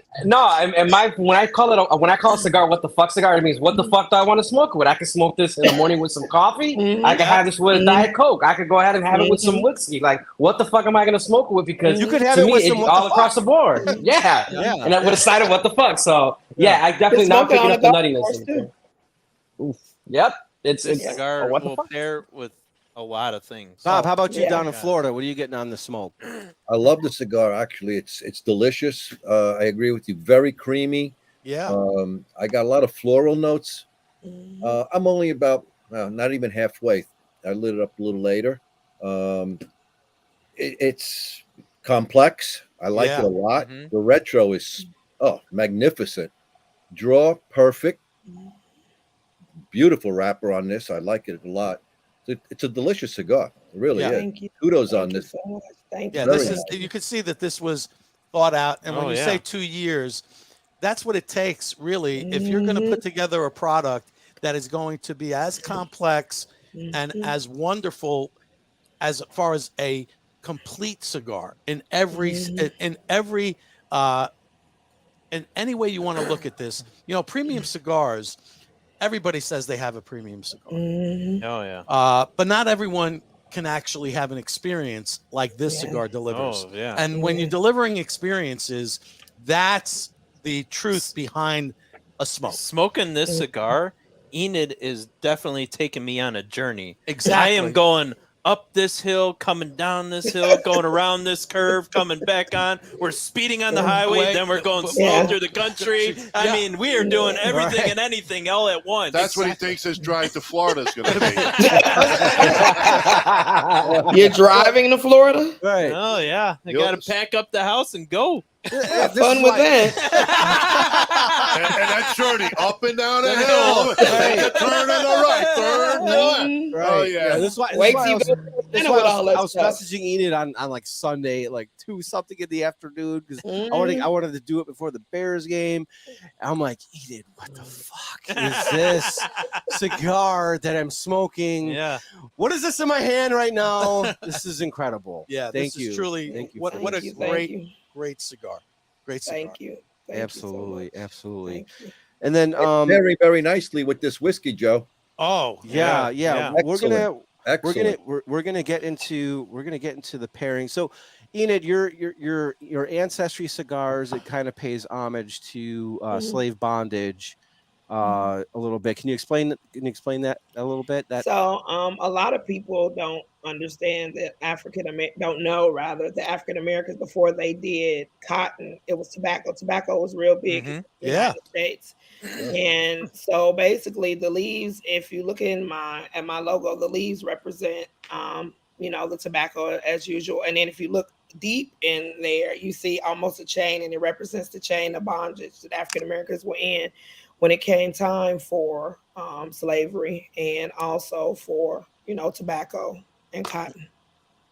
when I call a cigar what the fuck cigar, it means what the fuck do I want to smoke with? I can smoke this in the morning with some coffee. I can have this with a Diet Coke. I could go ahead and have it with some whiskey. Like, what the fuck am I going to smoke with? Because you could have it with some all across the board. Yeah. And with a side of what the fuck. So I definitely now picking up the nuttiness. Yep. It's cigar what the will fuck? pair with a lot of things. Bob, how about you down in Florida? What are you getting on the smoke? I love the cigar. Actually, it's delicious. I agree with you. Very creamy. Yeah. I got a lot of floral notes. I'm only about not even halfway. I lit it up a little later. It's complex. I like it a lot. The retro is magnificent. Draw perfect. Beautiful wrapper on this. I like it a lot. It's a delicious cigar. It really is. Thank you. Kudos on this. Thank you. This is. You can see that this was thought out, and when you say 2 years, that's what it takes, really. If you're going to put together a product that is going to be as complex and as wonderful as far as a complete cigar in every in any way you want to look at this, premium cigars. Everybody says they have a premium cigar. Oh yeah. But not everyone can actually have an experience like this cigar delivers. Oh yeah. And when you're delivering experiences, that's the truth behind a smoke. Smoking this cigar, Enid is definitely taking me on a journey. Exactly. I am going up this hill, coming down this hill, going around this curve, coming back on. We're speeding on the highway, then we're going slow through the country. I mean, we are doing everything and anything all at once. That's what he thinks his drive to Florida is going to be. You're driving to Florida? Right. Oh, yeah. I got to pack up the house and go. Have fun with that. and that journey up and down the hill, take a turn on the right, turn left. Right. Oh yeah. This is why I was messaging Enid on like Sunday at like 2 something in the afternoon because I wanted to do it before the Bears game. And I'm like, Enid, what the fuck is this cigar that I'm smoking? Yeah. What is this in my hand right now? This is incredible. Yeah. Thank you. Is truly. Thank you. What a great cigar. Great cigar. Thank you. Absolutely. You absolutely. And then very, very nicely with this whiskey, Joe. Oh, yeah. Excellent. We're gonna get into the pairing. So, Enid, your Ancestry Cigars, it kind of pays homage to slave bondage a little bit. Can you explain that a little bit? So a lot of people don't understand that don't know the African Americans before they did cotton, it was tobacco. Tobacco was real big in the United States. And so basically the leaves, if you look at my logo, the leaves represent the tobacco as usual. And then if you look deep in there, you see almost a chain, and it represents the chain of bondage that African Americans were in when it came time for slavery and also for tobacco and cotton.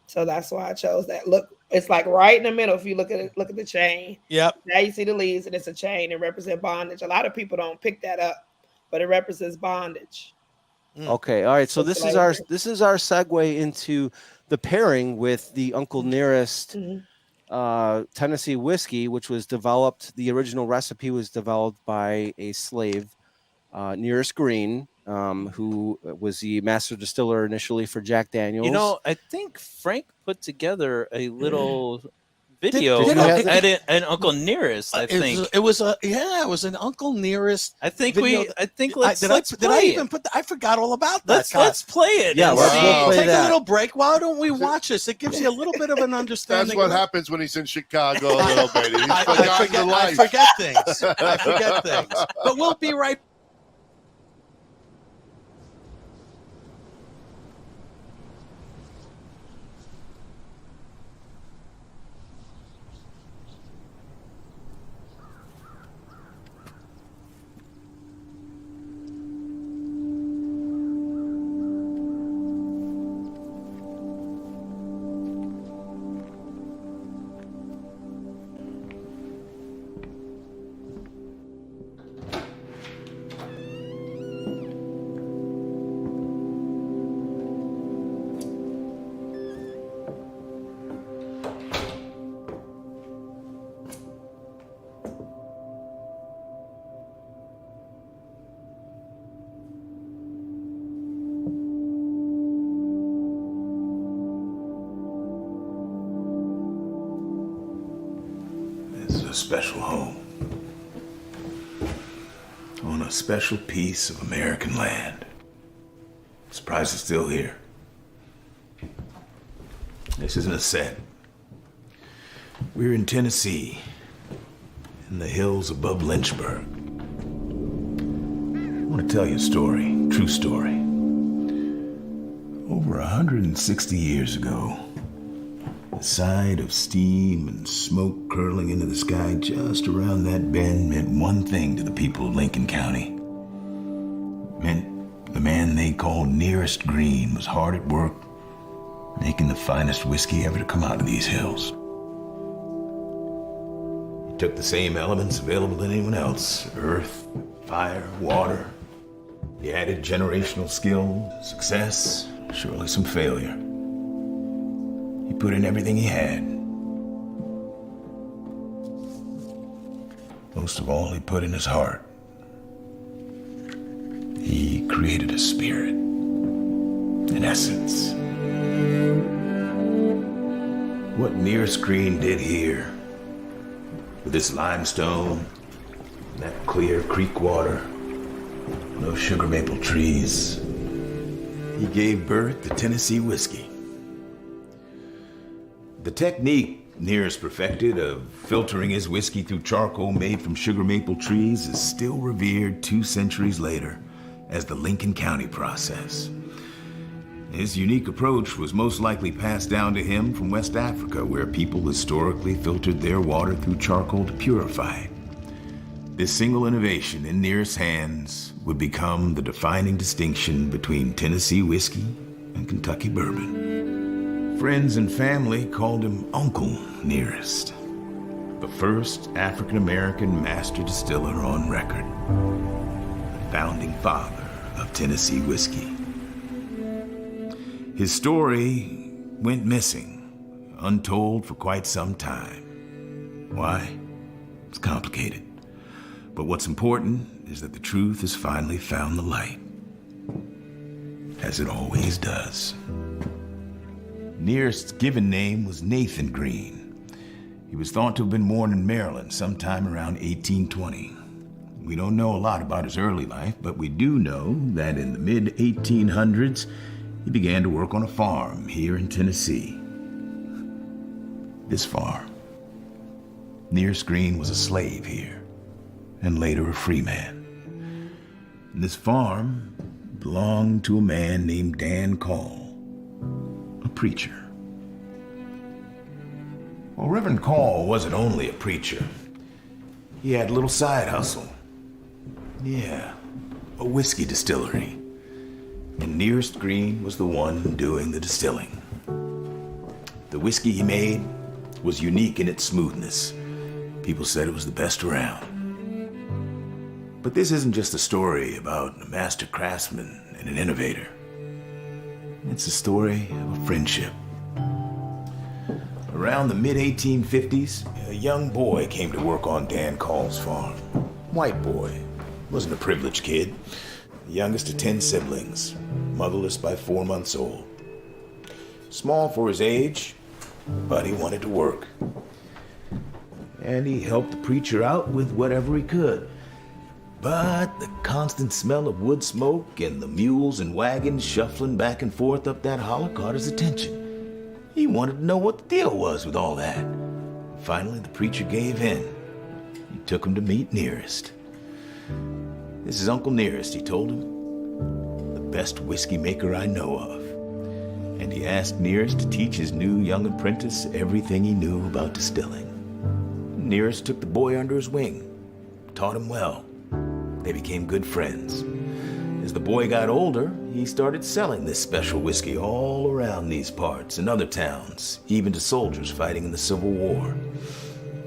So that's why I chose that. Look, it's like right in the middle. If you look at the chain, yep. Now you see the leaves, and it's a chain. It represents bondage. A lot of people don't pick that up, but it represents bondage. Okay, all right. So this is our segue into the pairing with the Uncle Nearest Tennessee whiskey, which was developed, the original recipe was developed by a slave, Nearest Green, who was the master distiller initially for Jack Daniels. You know, I think Frank put together a little video Did you have at an Uncle Nearest. I think it was an Uncle Nearest. I think video let's did play I it. even put? I forgot all about that. Let's play it. Yeah, and we'll see. play Take a that. little break. Why don't we watch this? It gives you a little bit of an understanding. That's what of- happens when he's in Chicago a little bit. He's I forgotten the forget life. things. I forget things. But we'll be right. This is a special home on a special piece of American land. Surprised it's still here. This isn't a set. We're in Tennessee, in the hills above Lynchburg. I want to tell you a story, true story. Over 160 years ago, the sight of steam and smoke curling into the sky just around that bend meant one thing to the people of Lincoln County. It meant the man they called Nearest Green was hard at work, making the finest whiskey ever to come out of these hills. He took the same elements available to anyone else: earth, fire, water. He added generational skill, success, surely some failure. He put in everything he had. Most of all, he put in his heart. He created a spirit, an essence. What Nearest Green did here, with this limestone, that clear creek water, those sugar maple trees, he gave birth to Tennessee whiskey. The technique Nearest perfected of filtering his whiskey through charcoal made from sugar maple trees is still revered 2 centuries later as the Lincoln County process. His unique approach was most likely passed down to him from West Africa, where people historically filtered their water through charcoal to purify it. This single innovation in Nearest's hands would become the defining distinction between Tennessee whiskey and Kentucky bourbon. Friends and family called him Uncle Nearest, the first African-American master distiller on record, the founding father of Tennessee whiskey. His story went missing, untold for quite some time. Why? It's complicated. But what's important is that the truth has finally found the light, as it always does. Nearest's given name was Nathan Green. He was thought to have been born in Maryland sometime around 1820. We don't know a lot about his early life, but we do know that in the mid-1800s, he began to work on a farm here in Tennessee. This farm. Nearest Green was a slave here, and later a free man. And this farm belonged to a man named Dan Call, a preacher. Well, Reverend Call wasn't only a preacher. He had a little side hustle. Yeah, a whiskey distillery. And Nearest Green was the one doing the distilling. The whiskey he made was unique in its smoothness. People said it was the best around. But this isn't just a story about a master craftsman and an innovator. It's a story of a friendship. Around the mid-1850s, a young boy came to work on Dan Call's farm. White boy. Wasn't a privileged kid. The youngest of 10 siblings. Motherless by 4 months old. Small for his age, but he wanted to work. And he helped the preacher out with whatever he could. But the constant smell of wood smoke and the mules and wagons shuffling back and forth up that hollow caught his attention. He wanted to know what the deal was with all that. Finally, the preacher gave in. He took him to meet Nearest. This is Uncle Nearest, he told him. The best whiskey maker I know of. And he asked Nearest to teach his new young apprentice everything he knew about distilling. Nearest took the boy under his wing, taught him well. They became good friends. As the boy got older, he started selling this special whiskey all around these parts and other towns, even to soldiers fighting in the Civil War.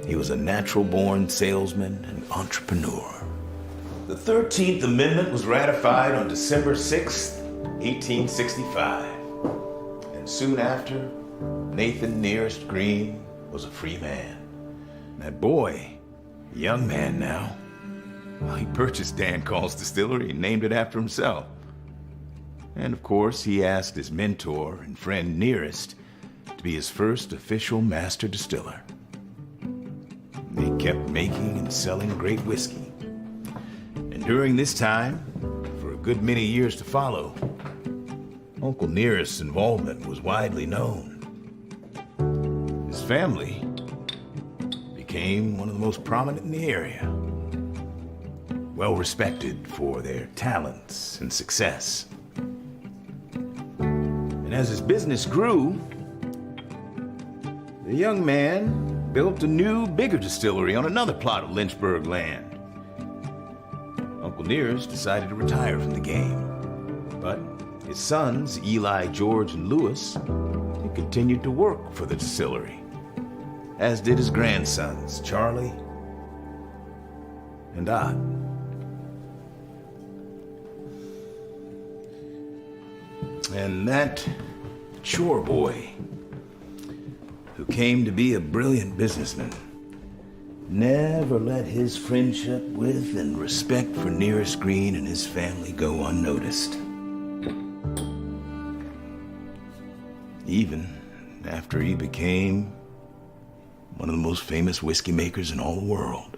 He was a natural-born salesman and entrepreneur. The 13th Amendment was ratified on December 6th, 1865. And soon after, Nathan Nearest Green was a free man. That boy, a young man now, well, he purchased Dan Call's distillery and named it after himself. And of course, he asked his mentor and friend Nearest to be his first official master distiller. They kept making and selling great whiskey. And during this time, for a good many years to follow, Uncle Nearest's involvement was widely known. His family became one of the most prominent in the area. Well respected for their talents and success. And as his business grew, the young man built a new, bigger distillery on another plot of Lynchburg land. Uncle Nearest decided to retire from the game, but his sons, Eli, George, and Louis, they continued to work for the distillery, as did his grandsons, Charlie and Dot. And that chore boy, who came to be a brilliant businessman, never let his friendship with and respect for Nearest Green and his family go unnoticed. Even after he became one of the most famous whiskey makers in all the world.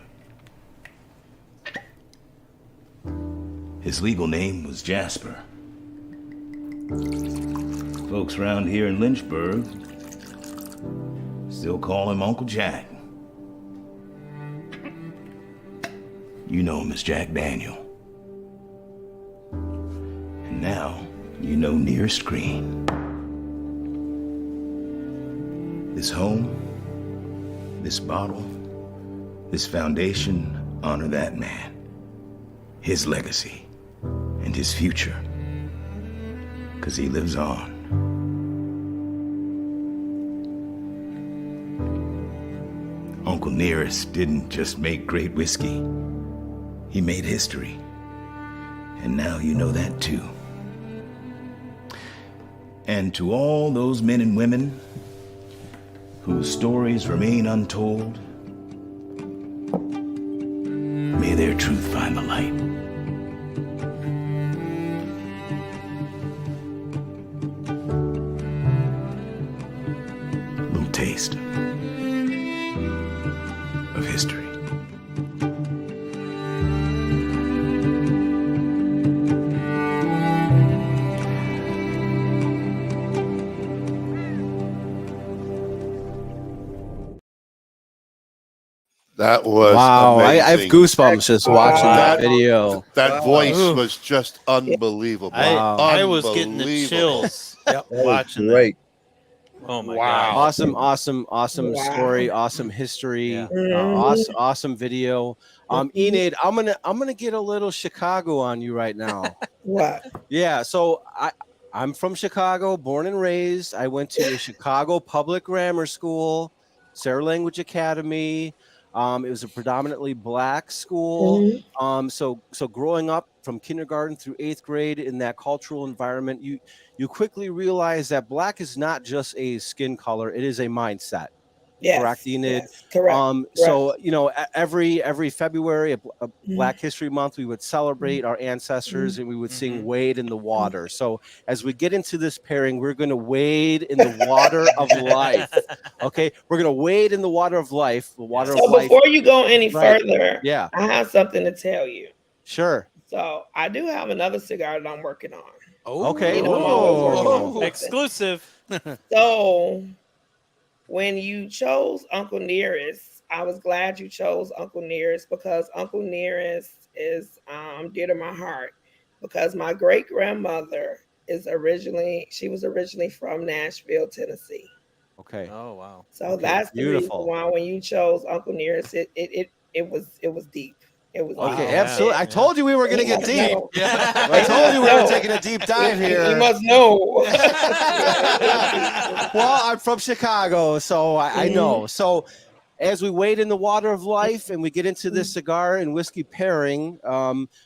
His legal name was Jasper. Folks around here in Lynchburg still call him Uncle Jack. You know him as Jack Daniel. And now you know Nearest Green. This home, this bottle, this foundation honor that man, his legacy, and his future. 'Cause he lives on. Uncle Nearest didn't just make great whiskey. He made history. And now you know that too. And to all those men and women whose stories remain untold, may their truth find the light. Taste of history. That was wow. I have goosebumps just watching that video. That voice was just unbelievable. I was getting the chills watching great. Oh my God. Awesome story, awesome history, awesome video. Enid, I'm gonna get a little Chicago on you right now. What? Yeah, so I'm from Chicago, born and raised. I went to a Chicago public grammar school, Sarah Language Academy. It was a predominantly black school. So growing up from kindergarten through 8th grade in that cultural environment, you quickly realize that black is not just a skin color, it is a mindset. Yes, correct, Enid? yes, correct. So every February, a Black History Month, we would celebrate our ancestors and we would sing "Wade in the Water." So as we get into this pairing, we're going to wade in the water of life. Okay, we're going to wade in the water of life. The water So of life. before you go any Right. further, Yeah. I have something to tell you. Sure. So I do have another cigar that I'm working on. Okay. You know, I'm always working on something. Exclusive. So when you chose Uncle Nearest, I was glad you chose Uncle Nearest because Uncle Nearest is dear to my heart because my great grandmother was originally from Nashville, Tennessee. Okay. Oh wow. So Okay, that's the beautiful. reason why when you chose Uncle Nearest, it was deep. It was Okay, deep. absolutely. I told you we were going to get deep. No. I told you we were taking a deep dive here. You must know. Well, I'm from Chicago, so I know. So as we wade in the water of life and we get into this cigar and whiskey pairing,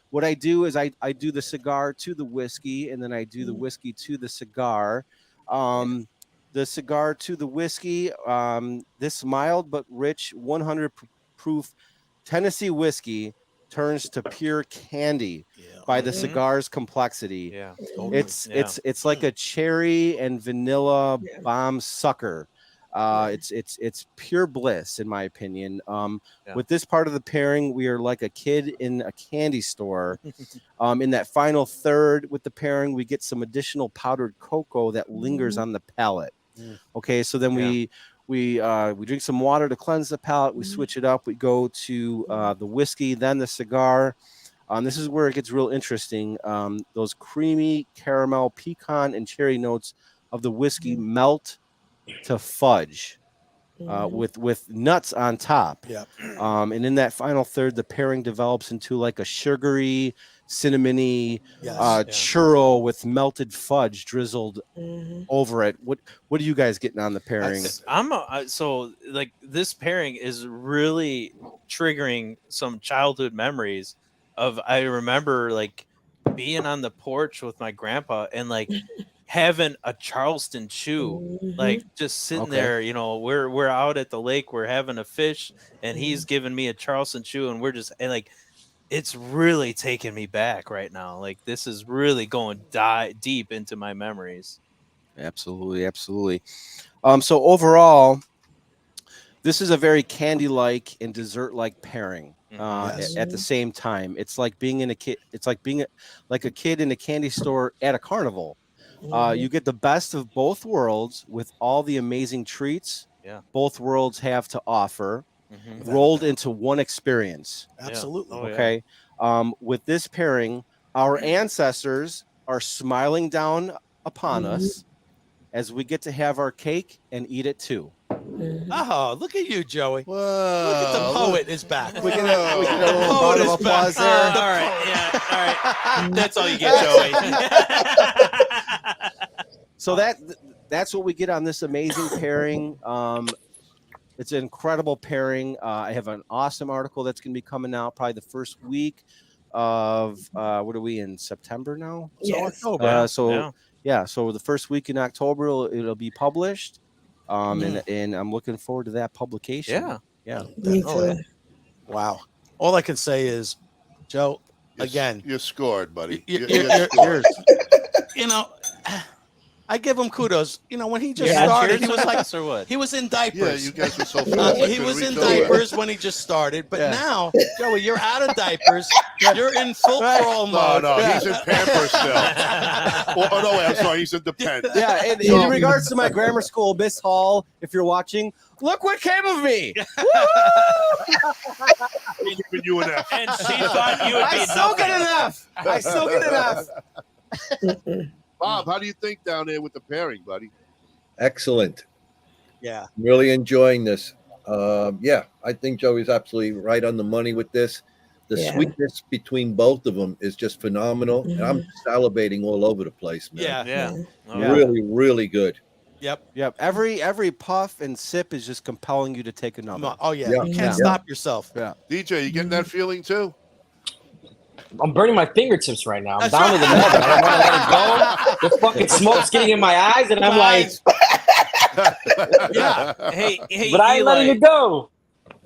what I do is I do the cigar to the whiskey, and then I do the whiskey to the cigar. The cigar to the whiskey, this mild but rich 100 proof Tennessee whiskey turns to pure candy by the cigar's complexity. Yeah. It's like a cherry and vanilla bomb sucker. It's pure bliss in my opinion. With this part of the pairing, we are like a kid in a candy store. In that final third with the pairing, we get some additional powdered cocoa that lingers on the palate. Okay, so then we drink some water to cleanse the palate. We switch it up. We go to the whiskey, then the cigar. This is where it gets real interesting. Those creamy caramel, pecan, and cherry notes of the whiskey melt to fudge with nuts on top. Yeah. And in that final third, the pairing develops into like a sugary, cinnamony churro with melted fudge drizzled over it. What are you guys getting on the pairing? So like this pairing is really triggering some childhood memories of I remember like being on the porch with my grandpa and like having a Charleston chew, like just sitting there, you know, we're out at the lake, we're having a fish and he's giving me a Charleston chew and we're just and like it's really taking me back right now. Like this is really going deep into my memories. Absolutely. So overall, this is a very candy-like and dessert-like pairing. At the same time, it's like being in a kid. It's like being like a kid in a candy store at a carnival. You get the best of both worlds with all the amazing treats both worlds have to offer, rolled into one experience. Absolutely. Okay. With this pairing, our ancestors are smiling down upon us as we get to have our cake and eat it too. Oh, look at you, Joey. Whoa, look at the poet is back. We get a little round of applause there. All right. That's all you get, Joey. So that's what we get on this amazing pairing. It's an incredible pairing. I have an awesome article that's going to be coming out probably the first week of what are we in September now? Yes. October. So the first week in October it'll be published. And I'm looking forward to that publication. Yeah. Me too. Wow. All I can say is, Joe, again, you scored, buddy. You're scored. You know, I give him kudos. You know, when he just started, he was like, or what? He was in diapers. Yeah, you guys were so fast. He was in diapers when he just started, but now, Joey, you're out of diapers. You're in full crawl mode. No, he's in Pampers still. I'm sorry, he's in Depend. Yeah, in regards to my grammar school, Miss Hall, if you're watching, look what came of me. Giving you an F. And she thought you would be I still get enough. Bob, how do you think down there with the pairing, buddy? Excellent. Yeah. Really enjoying this. I think Joey's absolutely right on the money with this. The sweetness between both of them is just phenomenal. And I'm salivating all over the place, man. Yeah. Really, really good. Yep. Every puff and sip is just compelling you to take another. Oh, yeah. You can't stop yourself. Yeah. DJ, you getting that feeling too? I'm burning my fingertips right now. I'm down to the mud. I don't want to let it go. The fucking smoke's getting in my eyes, and I'm like, Yeah. Hey, But I ain't Eli. letting it go.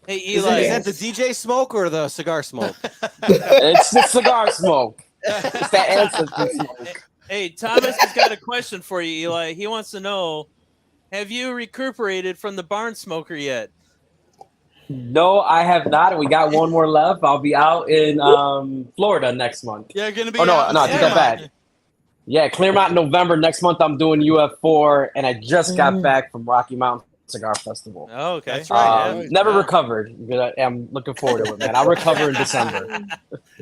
Hey, Is Eli. that the DJ smoke or the cigar smoke? It's the cigar smoke. It's that ancestry smoke. Hey, Thomas has got a question for you, Eli. He wants to know, have you recuperated from the barn smoker yet? No, I have not. And we got one more left. I'll be out in Florida next month. You're going to be Oh, no, out in I take that back. Yeah, Clearmont in November. Next month, I'm doing UF4, and I just got back from Rocky Mountain Cigar Festival. Oh, okay. That's right. Never recovered. But I'm looking forward to it, man. I'll recover in December.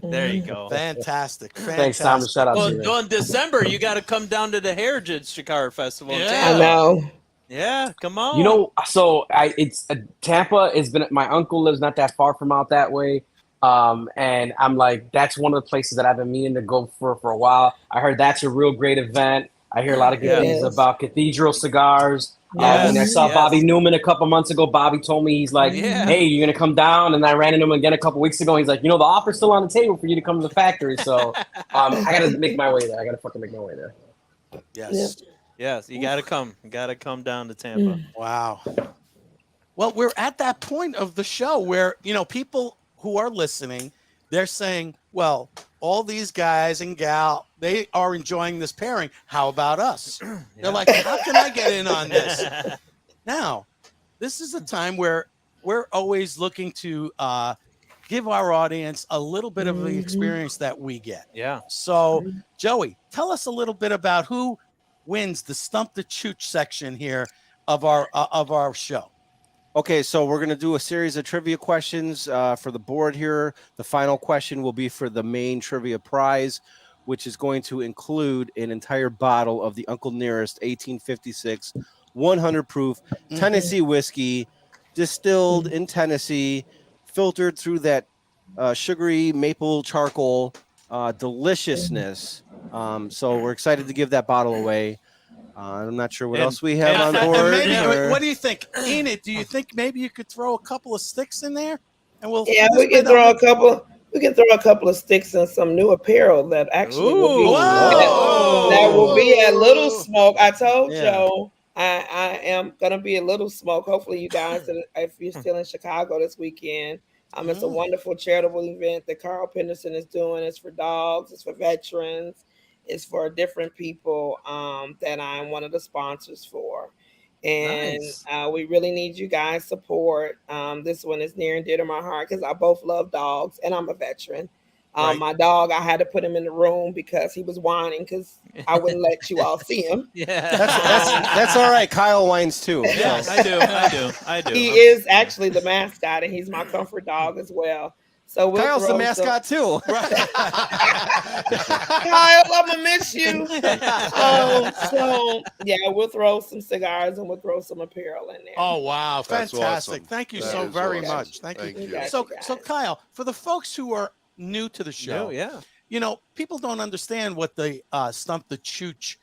There you go. Fantastic. Thanks, Thomas. Shout out to you. Well, in December, you got to come down to the Heritage Cigar Festival. in I Tampa. know. Yeah, come on. You know, so it's Tampa has been. My uncle lives not that far from out that way, and I'm like, that's one of the places that I've been meaning to go for a while. I heard that's a real great event. I hear a lot of good things about Cathedral Cigars. When I saw Bobby Newman a couple months ago, Bobby told me, he's like, hey, you're going to come down? And I ran into him again a couple weeks ago. He's like, the offer's still on the table for you to come to the factory. So I got to make my way there. I got to fucking make my way there. Yes. Yes, you got to come. You got to come down to Tampa. Wow. Well, we're at that point of the show where, people who are listening, they're saying, well, all these guys and gal, they are enjoying this pairing. How about us? They're like, how can I get in on this? Now, this is a time where we're always looking to give our audience a little bit of the experience that we get. Yeah. So, Joey, tell us a little bit about who wins the Stump the Chooch section here of our show. Okay, so we're going to do a series of trivia questions for the board here. The final question will be for the main trivia prize, which is going to include an entire bottle of the Uncle Nearest 1856 100 proof Tennessee whiskey, distilled in Tennessee, filtered through that sugary maple charcoal deliciousness. So we're excited to give that bottle away. I'm not sure what else we have on board. What do you think? Enid, do you think maybe you could throw a couple of sticks in there? And we can throw a couple. We can throw a couple of sticks and some new apparel that actually will be at Little Smoke. I told Joe I am gonna be a Little Smoke. Hopefully, you guys, if you're still in Chicago this weekend, it's a wonderful charitable event that Carl Penderson is doing. It's for dogs. It's for veterans. It's for different people that I'm one of the sponsors for. And we really need you guys' support. This one is near and dear to my heart because I both love dogs and I'm a veteran. My dog, I had to put him in the room because he was whining because I wouldn't let you all see him. That's all right. Kyle whines too. Yes, I do. He is actually the mascot and he's my comfort dog as well. So Kyle's the mascot too. Right. Kyle, I'm gonna miss you. We'll throw some cigars and we'll throw some apparel in there. Oh wow, That's fantastic! awesome. Thank you That so is very awesome. much. Thank you. Thank So you. Kyle, for the folks who are new to the show, people don't understand what the Stump the Chooch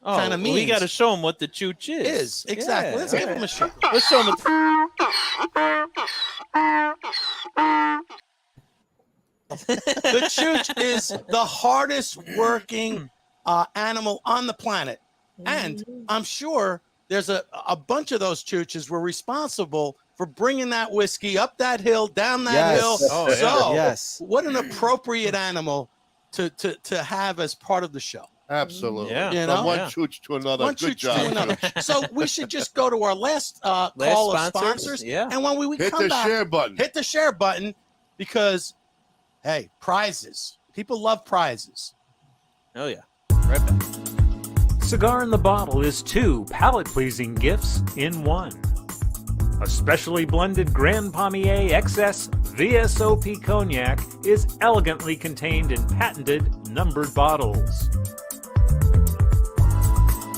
kind of means. We got to show them what the Chooch is. Exactly. Yeah. Let's give them a show. Let's show them. The Chooch is the hardest working animal on the planet. And I'm sure there's a bunch of those Chooches were responsible for bringing that whiskey up that hill, down that hill. What an appropriate animal to have as part of the show. Absolutely. Yeah. From one Chooch to another. One Good Chooch job. to another. So we should just go to our last call of sponsors. Yeah. And when we Hit come the back, share button. hit the share button because, hey, prizes. People love prizes. Oh, yeah. Right back. Cigar in the Bottle is 2 palate-pleasing gifts in 1. A specially blended Grand Palmier XS VSOP cognac is elegantly contained in patented numbered bottles.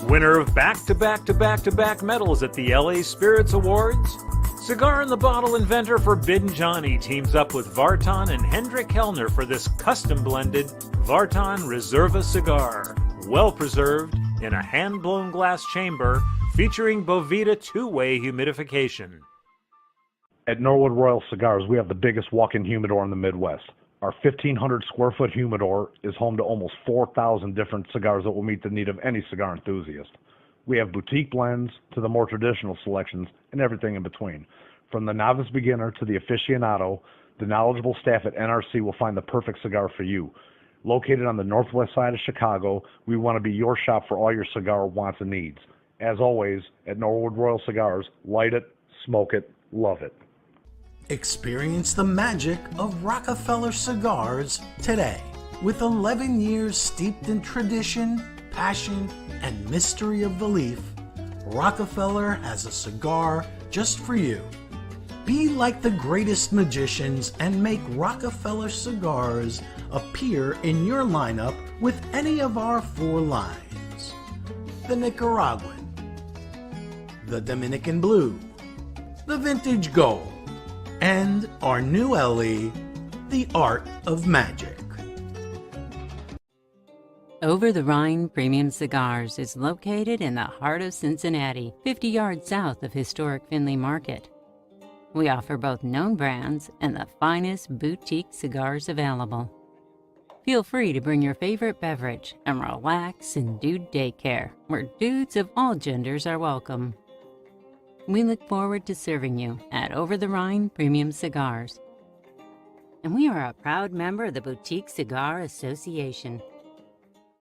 Winner of back-to-back-to-back-to-back medals at the LA Spirits Awards, Cigar in the Bottle inventor Forbidden Johnny teams up with Vartan and Hendrik Kellner for this custom-blended Vartan Reserva cigar, well-preserved in a hand-blown glass chamber featuring Bovita two-way humidification. At Norwood Royal Cigars, we have the biggest walk-in humidor in the Midwest. Our 1,500 square foot humidor is home to almost 4,000 different cigars that will meet the need of any cigar enthusiast. We have boutique blends to the more traditional selections and everything in between. From the novice beginner to the aficionado, the knowledgeable staff at NRC will find the perfect cigar for you. Located on the northwest side of Chicago, we want to be your shop for all your cigar wants and needs. As always, at Norwood Royal Cigars, light it, smoke it, love it. Experience the magic of Rockefeller Cigars today. With 11 years steeped in tradition, passion, and mystery of the leaf, Rockefeller has a cigar just for you. Be like the greatest magicians and make Rockefeller Cigars appear in your lineup with any of our 4 lines. The Nicaraguan, the Dominican Blue, the Vintage Gold, and our new LE, the Art of Magic. Over the Rhine Premium Cigars is located in the heart of Cincinnati, 50 yards south of historic Findlay Market. We offer both known brands and the finest boutique cigars available. Feel free to bring your favorite beverage and relax in Dude Daycare, where dudes of all genders are welcome. We look forward to serving you at Over the Rhine Premium Cigars. And we are a proud member of the Boutique Cigar Association.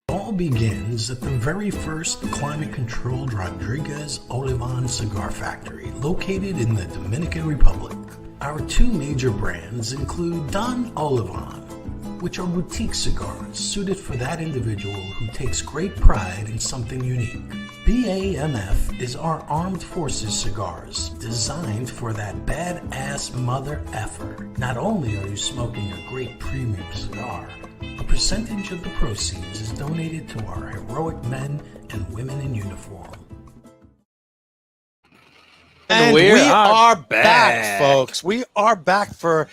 It all begins at the very first climate-controlled Rodriguez Olivan cigar factory located in the Dominican Republic. Our 2 major brands include Don Olivan, which are boutique cigars suited for that individual who takes great pride in something unique. BAMF is our armed forces cigars designed for that badass mother effer. Not only are you smoking a great premium cigar, a percentage of the proceeds is donated to our heroic men and women in uniform. And we are back, folks. We are back for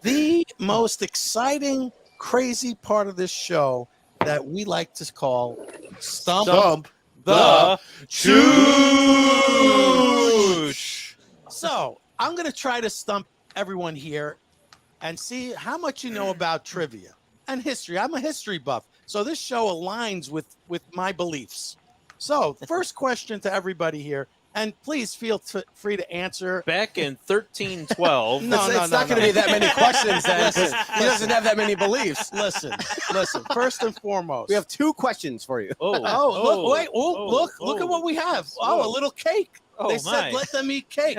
the most exciting, crazy part of this show that we like to call Stump the Chooch. So I'm going to try to stump everyone here and see how much you know about trivia and history. I'm a history buff, so this show aligns with my beliefs. So first question to everybody here, and please feel free to answer. Back in 1312. It's not going to be that many questions then. He doesn't have that many beliefs. Listen. First and foremost, we have 2 questions for you. Look at what we have. A little cake. They said let them eat cake.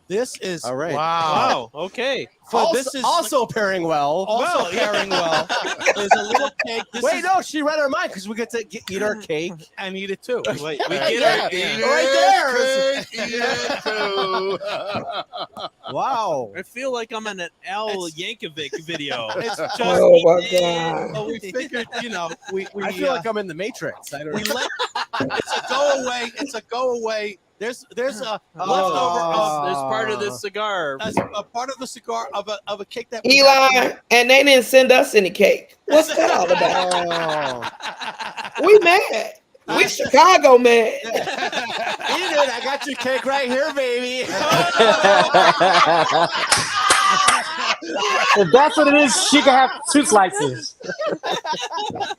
This is all right. Wow. Okay. So this is also pairing well. Pairing well. There's a little cake. No, she read our mind because we get to eat our cake and eat it too. Wait, we get our cake right there. Eat it too. Wow. I feel like I'm in an Al Yankovic video. It's just Oh my God. But we figured, we I feel like I'm in the Matrix. I don't know. It's a go away. It's a go away. There's a leftover of There's part of this cigar. That's a part of the cigar of a cake that Eli, and they didn't send us any cake. What's that all about? We mad. We Chicago mad. Eat it. I got your cake right here, baby. If that's what it is, she can have 2 slices.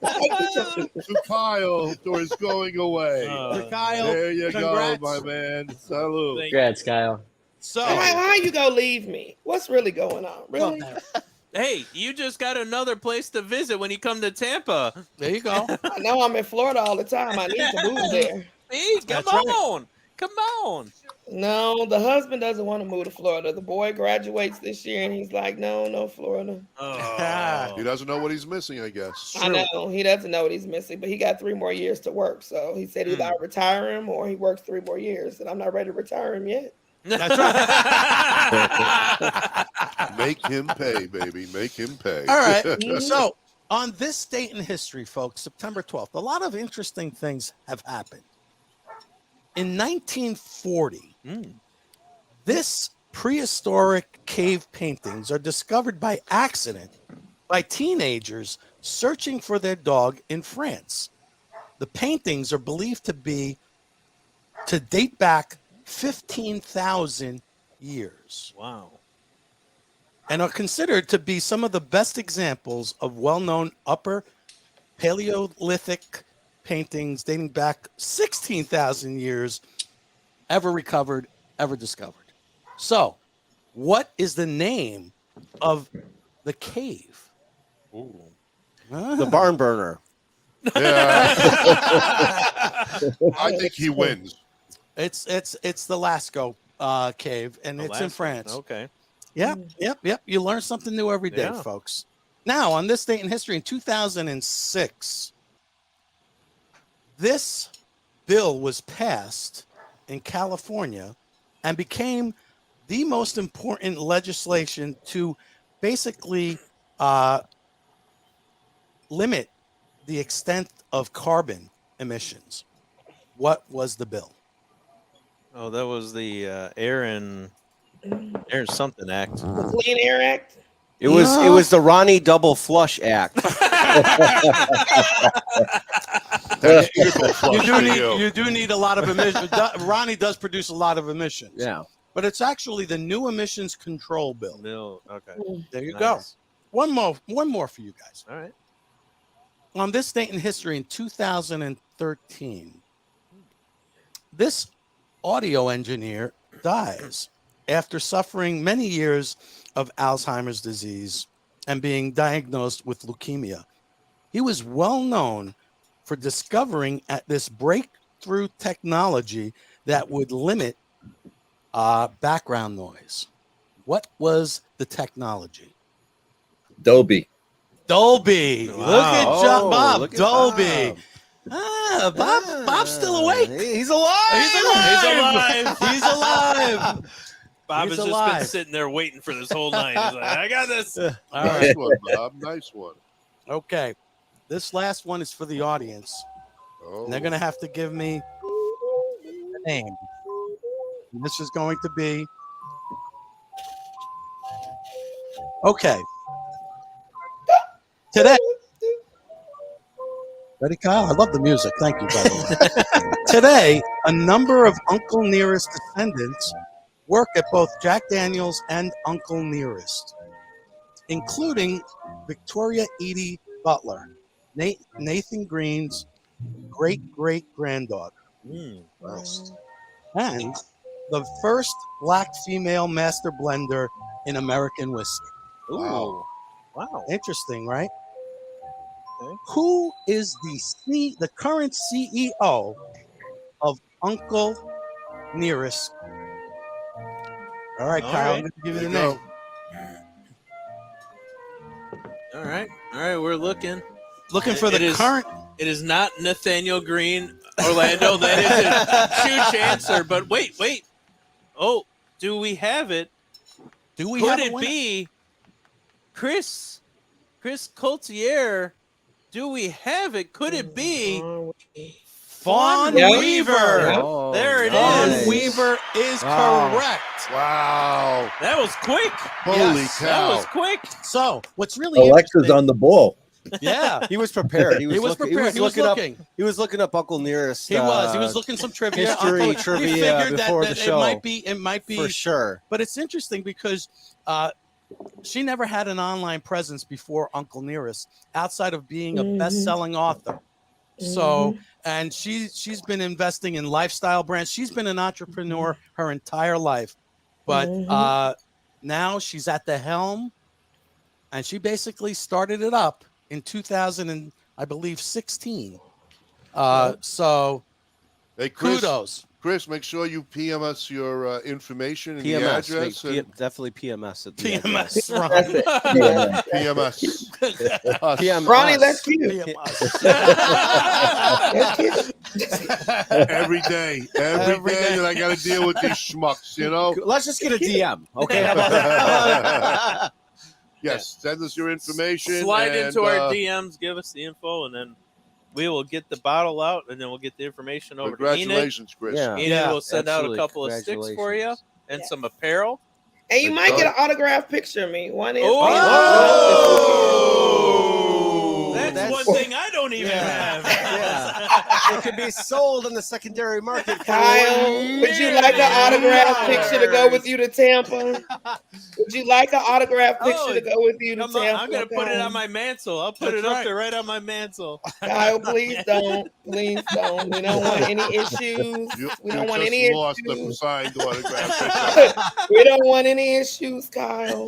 To Kyle, or is going away. Kyle, there you congrats. go, my man. Salute. Congrats, Kyle. So, how you gonna leave me? What's really going on? Really? Hey, you just got another place to visit when you come to Tampa. There you go. I know I'm in Florida all the time. I need to move there. Hey, come on. Come on. No, the husband doesn't want to move to Florida. The boy graduates this year, and he's like, no, Florida. He doesn't know what he's missing, I guess. I know. He doesn't know what he's missing, but he got 3 more years to work. So he said either I retire him or he works 3 more years, and I'm not ready to retire him yet. That's right. Make him pay, baby. Make him pay. All right. So on this date in history, folks, September 12th, a lot of interesting things have happened. In 1940, this prehistoric cave paintings are discovered by accident by teenagers searching for their dog in France. The paintings are believed to date back 15,000 years. Wow. And are considered to be some of the best examples of well-known upper Paleolithic paintings dating back 16,000 years ever recovered, ever discovered. So, what is the name of the cave? The barn burner. Yeah. I think he wins. It's the Lascaux cave, and it's in France. Okay. Yep. You learn something new every day, folks. Now, on this date in history, in 2006, this bill was passed in California and became the most important legislation to basically limit the extent of carbon emissions. What was the bill? Oh, that was the Air something Act. The Clean Air Act. It was the Ronnie Double Flush Act. You do need a lot of emissions. Ronnie does produce a lot of emissions. Yeah. But it's actually the new emissions control bill. Okay. There you go. One more for you guys. All right. On this date in history in 2013, this audio engineer dies after suffering many years of Alzheimer's disease and being diagnosed with leukemia. He was well known for discovering this breakthrough technology that would limit background noise. What was the technology? Dolby. Dolby. Wow. Look at Bob. Look at Dolby. Bob. Bob's still awake. He's alive. He's alive. He's alive. Bob He's has alive. just been sitting there waiting for this whole night. He's like, I got this. All Nice right. one, Bob. Nice one. Okay. This last one is for the audience. And they're going to have to give me a name. And this is going to be. Okay. Today. Ready, Kyle? I love the music. Thank you, by the way. Today, a number of Uncle Nearest descendants work at both Jack Daniels and Uncle Nearest, including Victoria Edie Butler, Nathan Green's great-great-granddaughter, and the first black female master blender in American whiskey. Wow. Interesting, right? Okay. Who is the current CEO of Uncle Nearest? All right, Kyle, I'm going to give you the name. All right, we're looking for the current. It is not Nathaniel Green, Orlando. That is a Chooch answer. But wait. Oh, do we have it? Do we? Could have it be Chris Coultier? Do we have it? Could it be Fawn Weaver? Oh, there it Fawn is. Weaver is correct. Wow. That was quick. Holy cow. That was quick. So, what's really Alexa's on the ball. Yeah, he was prepared. He was prepared. He was looking. He was looking up Uncle Nearest. He was looking some trivia. History He trivia figured before that the show. It might be for sure. But it's interesting because she never had an online presence before Uncle Nearest, outside of being a best-selling author. So, and she's been investing in lifestyle brands. She's been an entrepreneur her entire life, but now she's at the helm, and she basically started it up in 2016. So, hey, Chris, kudos. Chris, make sure you PM us your information and the address. Definitely PMS at the PMS, PMS. Ronnie, that's cute. Every day that I got to deal with these schmucks, you know. Let's just get a DM, okay? Yes, send us your information. Slide into our DMs, give us the info, and then we will get the bottle out, and then we'll get the information over to Enid. Congratulations, Chris. Enid will send out a couple of sticks for you and some apparel. And you might get an autographed picture of me. One is. That's one thing I don't even have. It could be sold in the secondary market. Kyle, would you like an autographed picture to go with you to Tampa? Would you like an autograph picture to go with you to Tampa? I'm gonna put it on my mantle. I'll put it up there right on my mantle. Kyle, please don't. Please don't. We don't want any issues. We don't want any lost issues. the signed autograph. We don't want any issues, Kyle.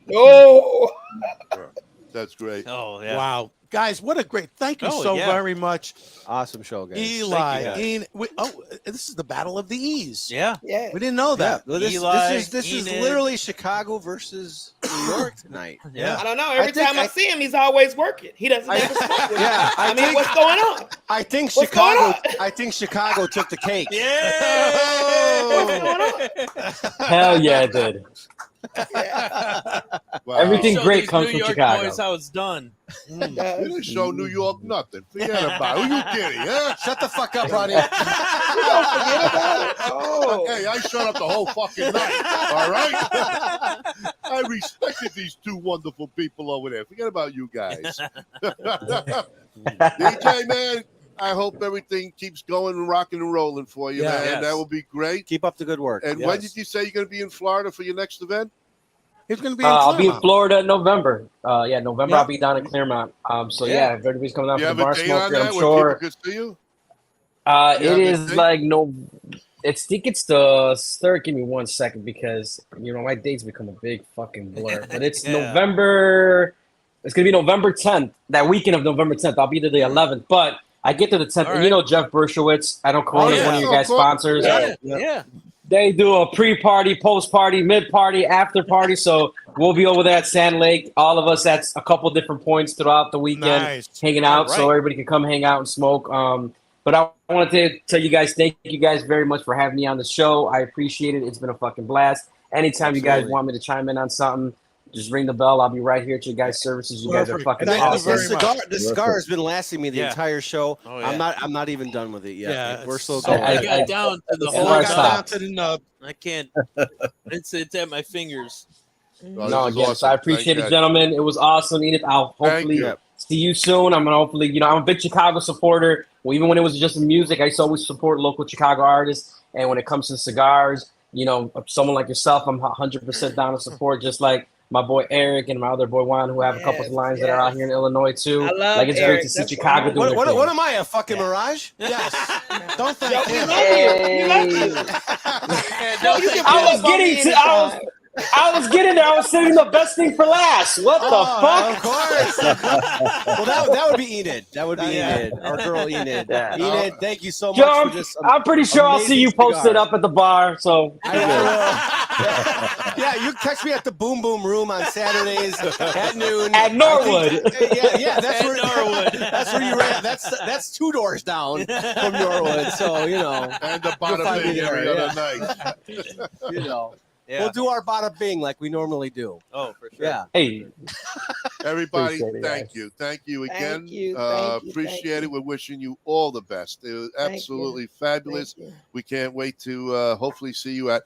No. That's great. Oh yeah. Wow. Guys, what a great, thank you so very much. Awesome show, guys. Eli, this is the Battle of the E's. Yeah. We didn't know that. Yeah. This is literally Chicago versus New York tonight. I don't know. Every time I see him, he's always working. He doesn't ever smoke with me. I mean, what's going on? I think What's going on? Chicago took the cake. What's going on? Hell yeah, it did. Wow. Everything Show great these comes New from York Chicago. Boys how it's done. You didn't show New York nothing. Forget about it. Who you kidding? Huh? Shut the fuck up, honey. Don't forget about it. Oh. Hey, I shut up the whole fucking night. All right. I respected these two wonderful people over there. Forget about you guys. DJ, man, I hope everything keeps going and rocking and rolling for you, man. Yes. That will be great. Keep up the good work. And when did you say you're going to be in Florida for your next event? He's going to be in I'll be in Claremont. Florida in November. November Yeah. I'll be down in Claremont. If everybody's coming out You for have the bar a date on smoker, that I'm where sure. people could see you? You It have a is date? like no. I think it's the third. Give me 1 second because my dates become a big fucking blur. But it's November. It's gonna be November 10th. That weekend of November 10th. I'll be to the 11th, but I get to the 10th. And Jeff Bershowitz. I know Corona's one of your guys' sponsors. Yeah. They do a pre-party, post-party, mid-party, after-party. So we'll be over there at Sand Lake. All of us at a couple different points throughout the weekend, hanging out, so everybody can come hang out and smoke. But I wanted to tell you guys, thank you guys very much for having me on the show. I appreciate it. It's been a fucking blast. Anytime you guys want me to chime in on something, just ring the bell. I'll be right here to your guys' services. You guys are fucking awesome. This cigar has been lasting me the entire show. Oh, yeah. I'm not even done with it yet. Yeah, We're still So going. I got down to the whole. I I got down stopped. to the nub. I can't. It's at my fingers. Oh, No, this is again, awesome. so I appreciate Thank it, you. gentlemen. It was awesome. Edith, I'll hopefully you. see you soon. I'm gonna hopefully, I'm a big Chicago supporter. Well, even when it was just music, I used to always support local Chicago artists. And when it comes to cigars, someone like yourself, I'm 100% down to support. Just like my boy Eric and my other boy Juan, who have a couple of lines that are out here in Illinois too. I love Like it's Eric. great to see That's Chicago doing their thing. What am I, a fucking mirage? Yes. Don't Yo, thank we him. love you. We love you. No, You can I was pull up on me getting to. anytime. I was getting there. I was saving the best thing for last. What the fuck? Of course. Well, that would be Enid. That would be Enid. Our girl Enid. Yeah. Enid, thank you so much Joe, for this. I'm pretty sure I'll see you amazing posted cigar. up at the bar. So Yeah, you catch me at the Boom Boom Room on Saturdays at noon. At Norwood. Yeah, that's where Norwood. That's where you ran. That's 2 doors down from Norwood. So And the bottom find me thing every there, other night. We'll do our bada bing like we normally do. Oh, for sure. Yeah. hey, Everybody, Appreciate it, thank you. Thank you again. Thank you, Appreciate it. We're wishing you all the best. It was Thank you. absolutely fabulous. Thank you. We can't wait to hopefully see you at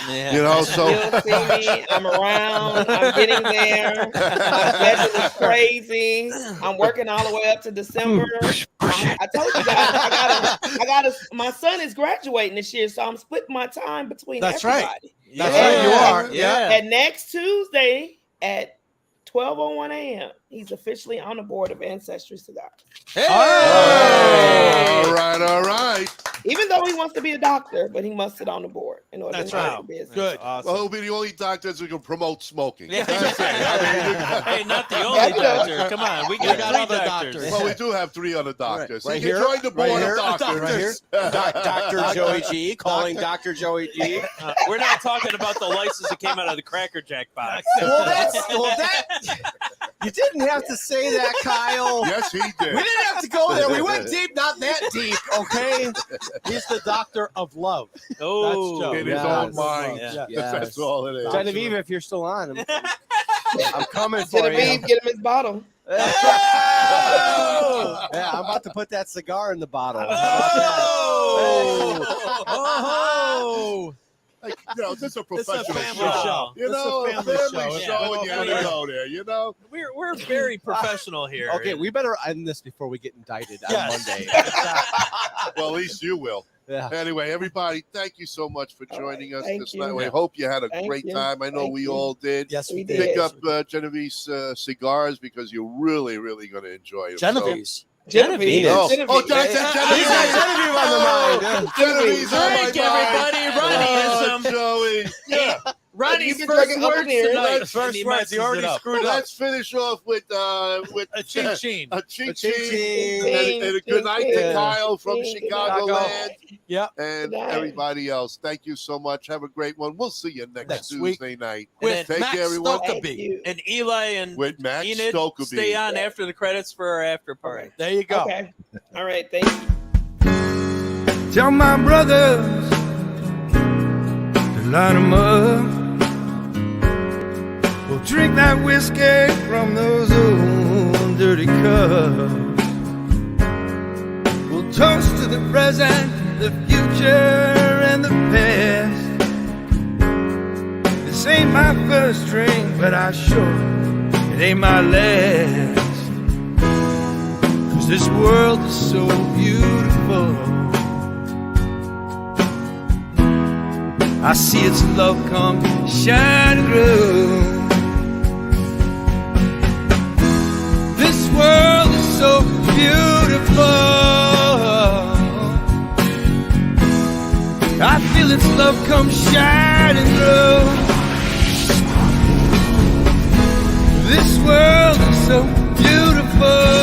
Yeah. so You'll see me. I'm around. I'm getting there. My schedule is crazy. I'm working all the way up to December. I told you guys I gotta. My son is graduating this year, so I'm splitting my time between That's right. everybody. That's right. You are. Yeah. And next Tuesday at 12:01 a.m., he's officially on the board of Ancestry Cigars. Hey! all right. Even though he wants to be a doctor, but he must sit on the board in order That's to right. the business. Good. Well, he'll be the only doctor who can promote smoking. Yeah. That's it. Hey, not the only doctor. Come on, we got got other three doctors. doctors. Well, we do have 3 other doctors. Right You here. can join the board Right here. of doctors. Right here. Dr. Joey G. Calling Dr. Joey G. We're not talking about the license that came out of the Cracker Jack box. You didn't have to say that, Kyle. Yes, he did. We didn't have to go there. We went deep, not that deep, okay? He's the doctor of love. Oh, That's Joe. In his Yes. own mind. Yeah. Yes. That's all it is. Genevieve, if you're still on, I'm coming for you. Genevieve, get him his bottle. Yeah, I'm about to put that cigar in the bottle. How about that? Oh! Like, this is a It's a professional family show. You It's a know, family show. show, and you had to go there. You know, we're very professional here. Okay, we better end this before we get indicted on Monday. Well, at least you will. Yeah. Anyway, everybody, thank you so much for joining us Thank this you. night. We Yeah. hope you had a Thank great you. time. I know Thank we you. all did. Yes, we Pick did. up Genevieve's cigars because you're really, really going to enjoy them. Genevieve's. Genevieve. Oh, Genevieve. oh, Genevieve. He's got Genevieve on the mind. Genevieve's on my Drink, mind. everybody. Ronnie is Oh, Joey. Yeah. Ronnie's You can first drink it up words in here. tonight. First and he words, messes he already it up. screwed up. Let's finish off with A chin chin. a ching A ching ching ching. and a good night to Yeah. Kyle from Ching, Chicagoland Yeah. and Good night. everybody else. Thank you so much. Have a great one. We'll see you next week. Tuesday night. With Take Max care, everyone. Thank Stokeby. you. And Eli and With Max Enid Stokeby. stay on after the credits for our after party. There you go. Okay. All right. Thank you. Tell my brothers to line 'em up. We'll drink that whiskey from those old dirty cups. We'll toast to the present, the future, and the past. This ain't my first drink, but I sure it ain't my last. 'Cause this world is so beautiful. I see its love come shining through. This world is so beautiful. I feel its love come shining through. This world is so beautiful.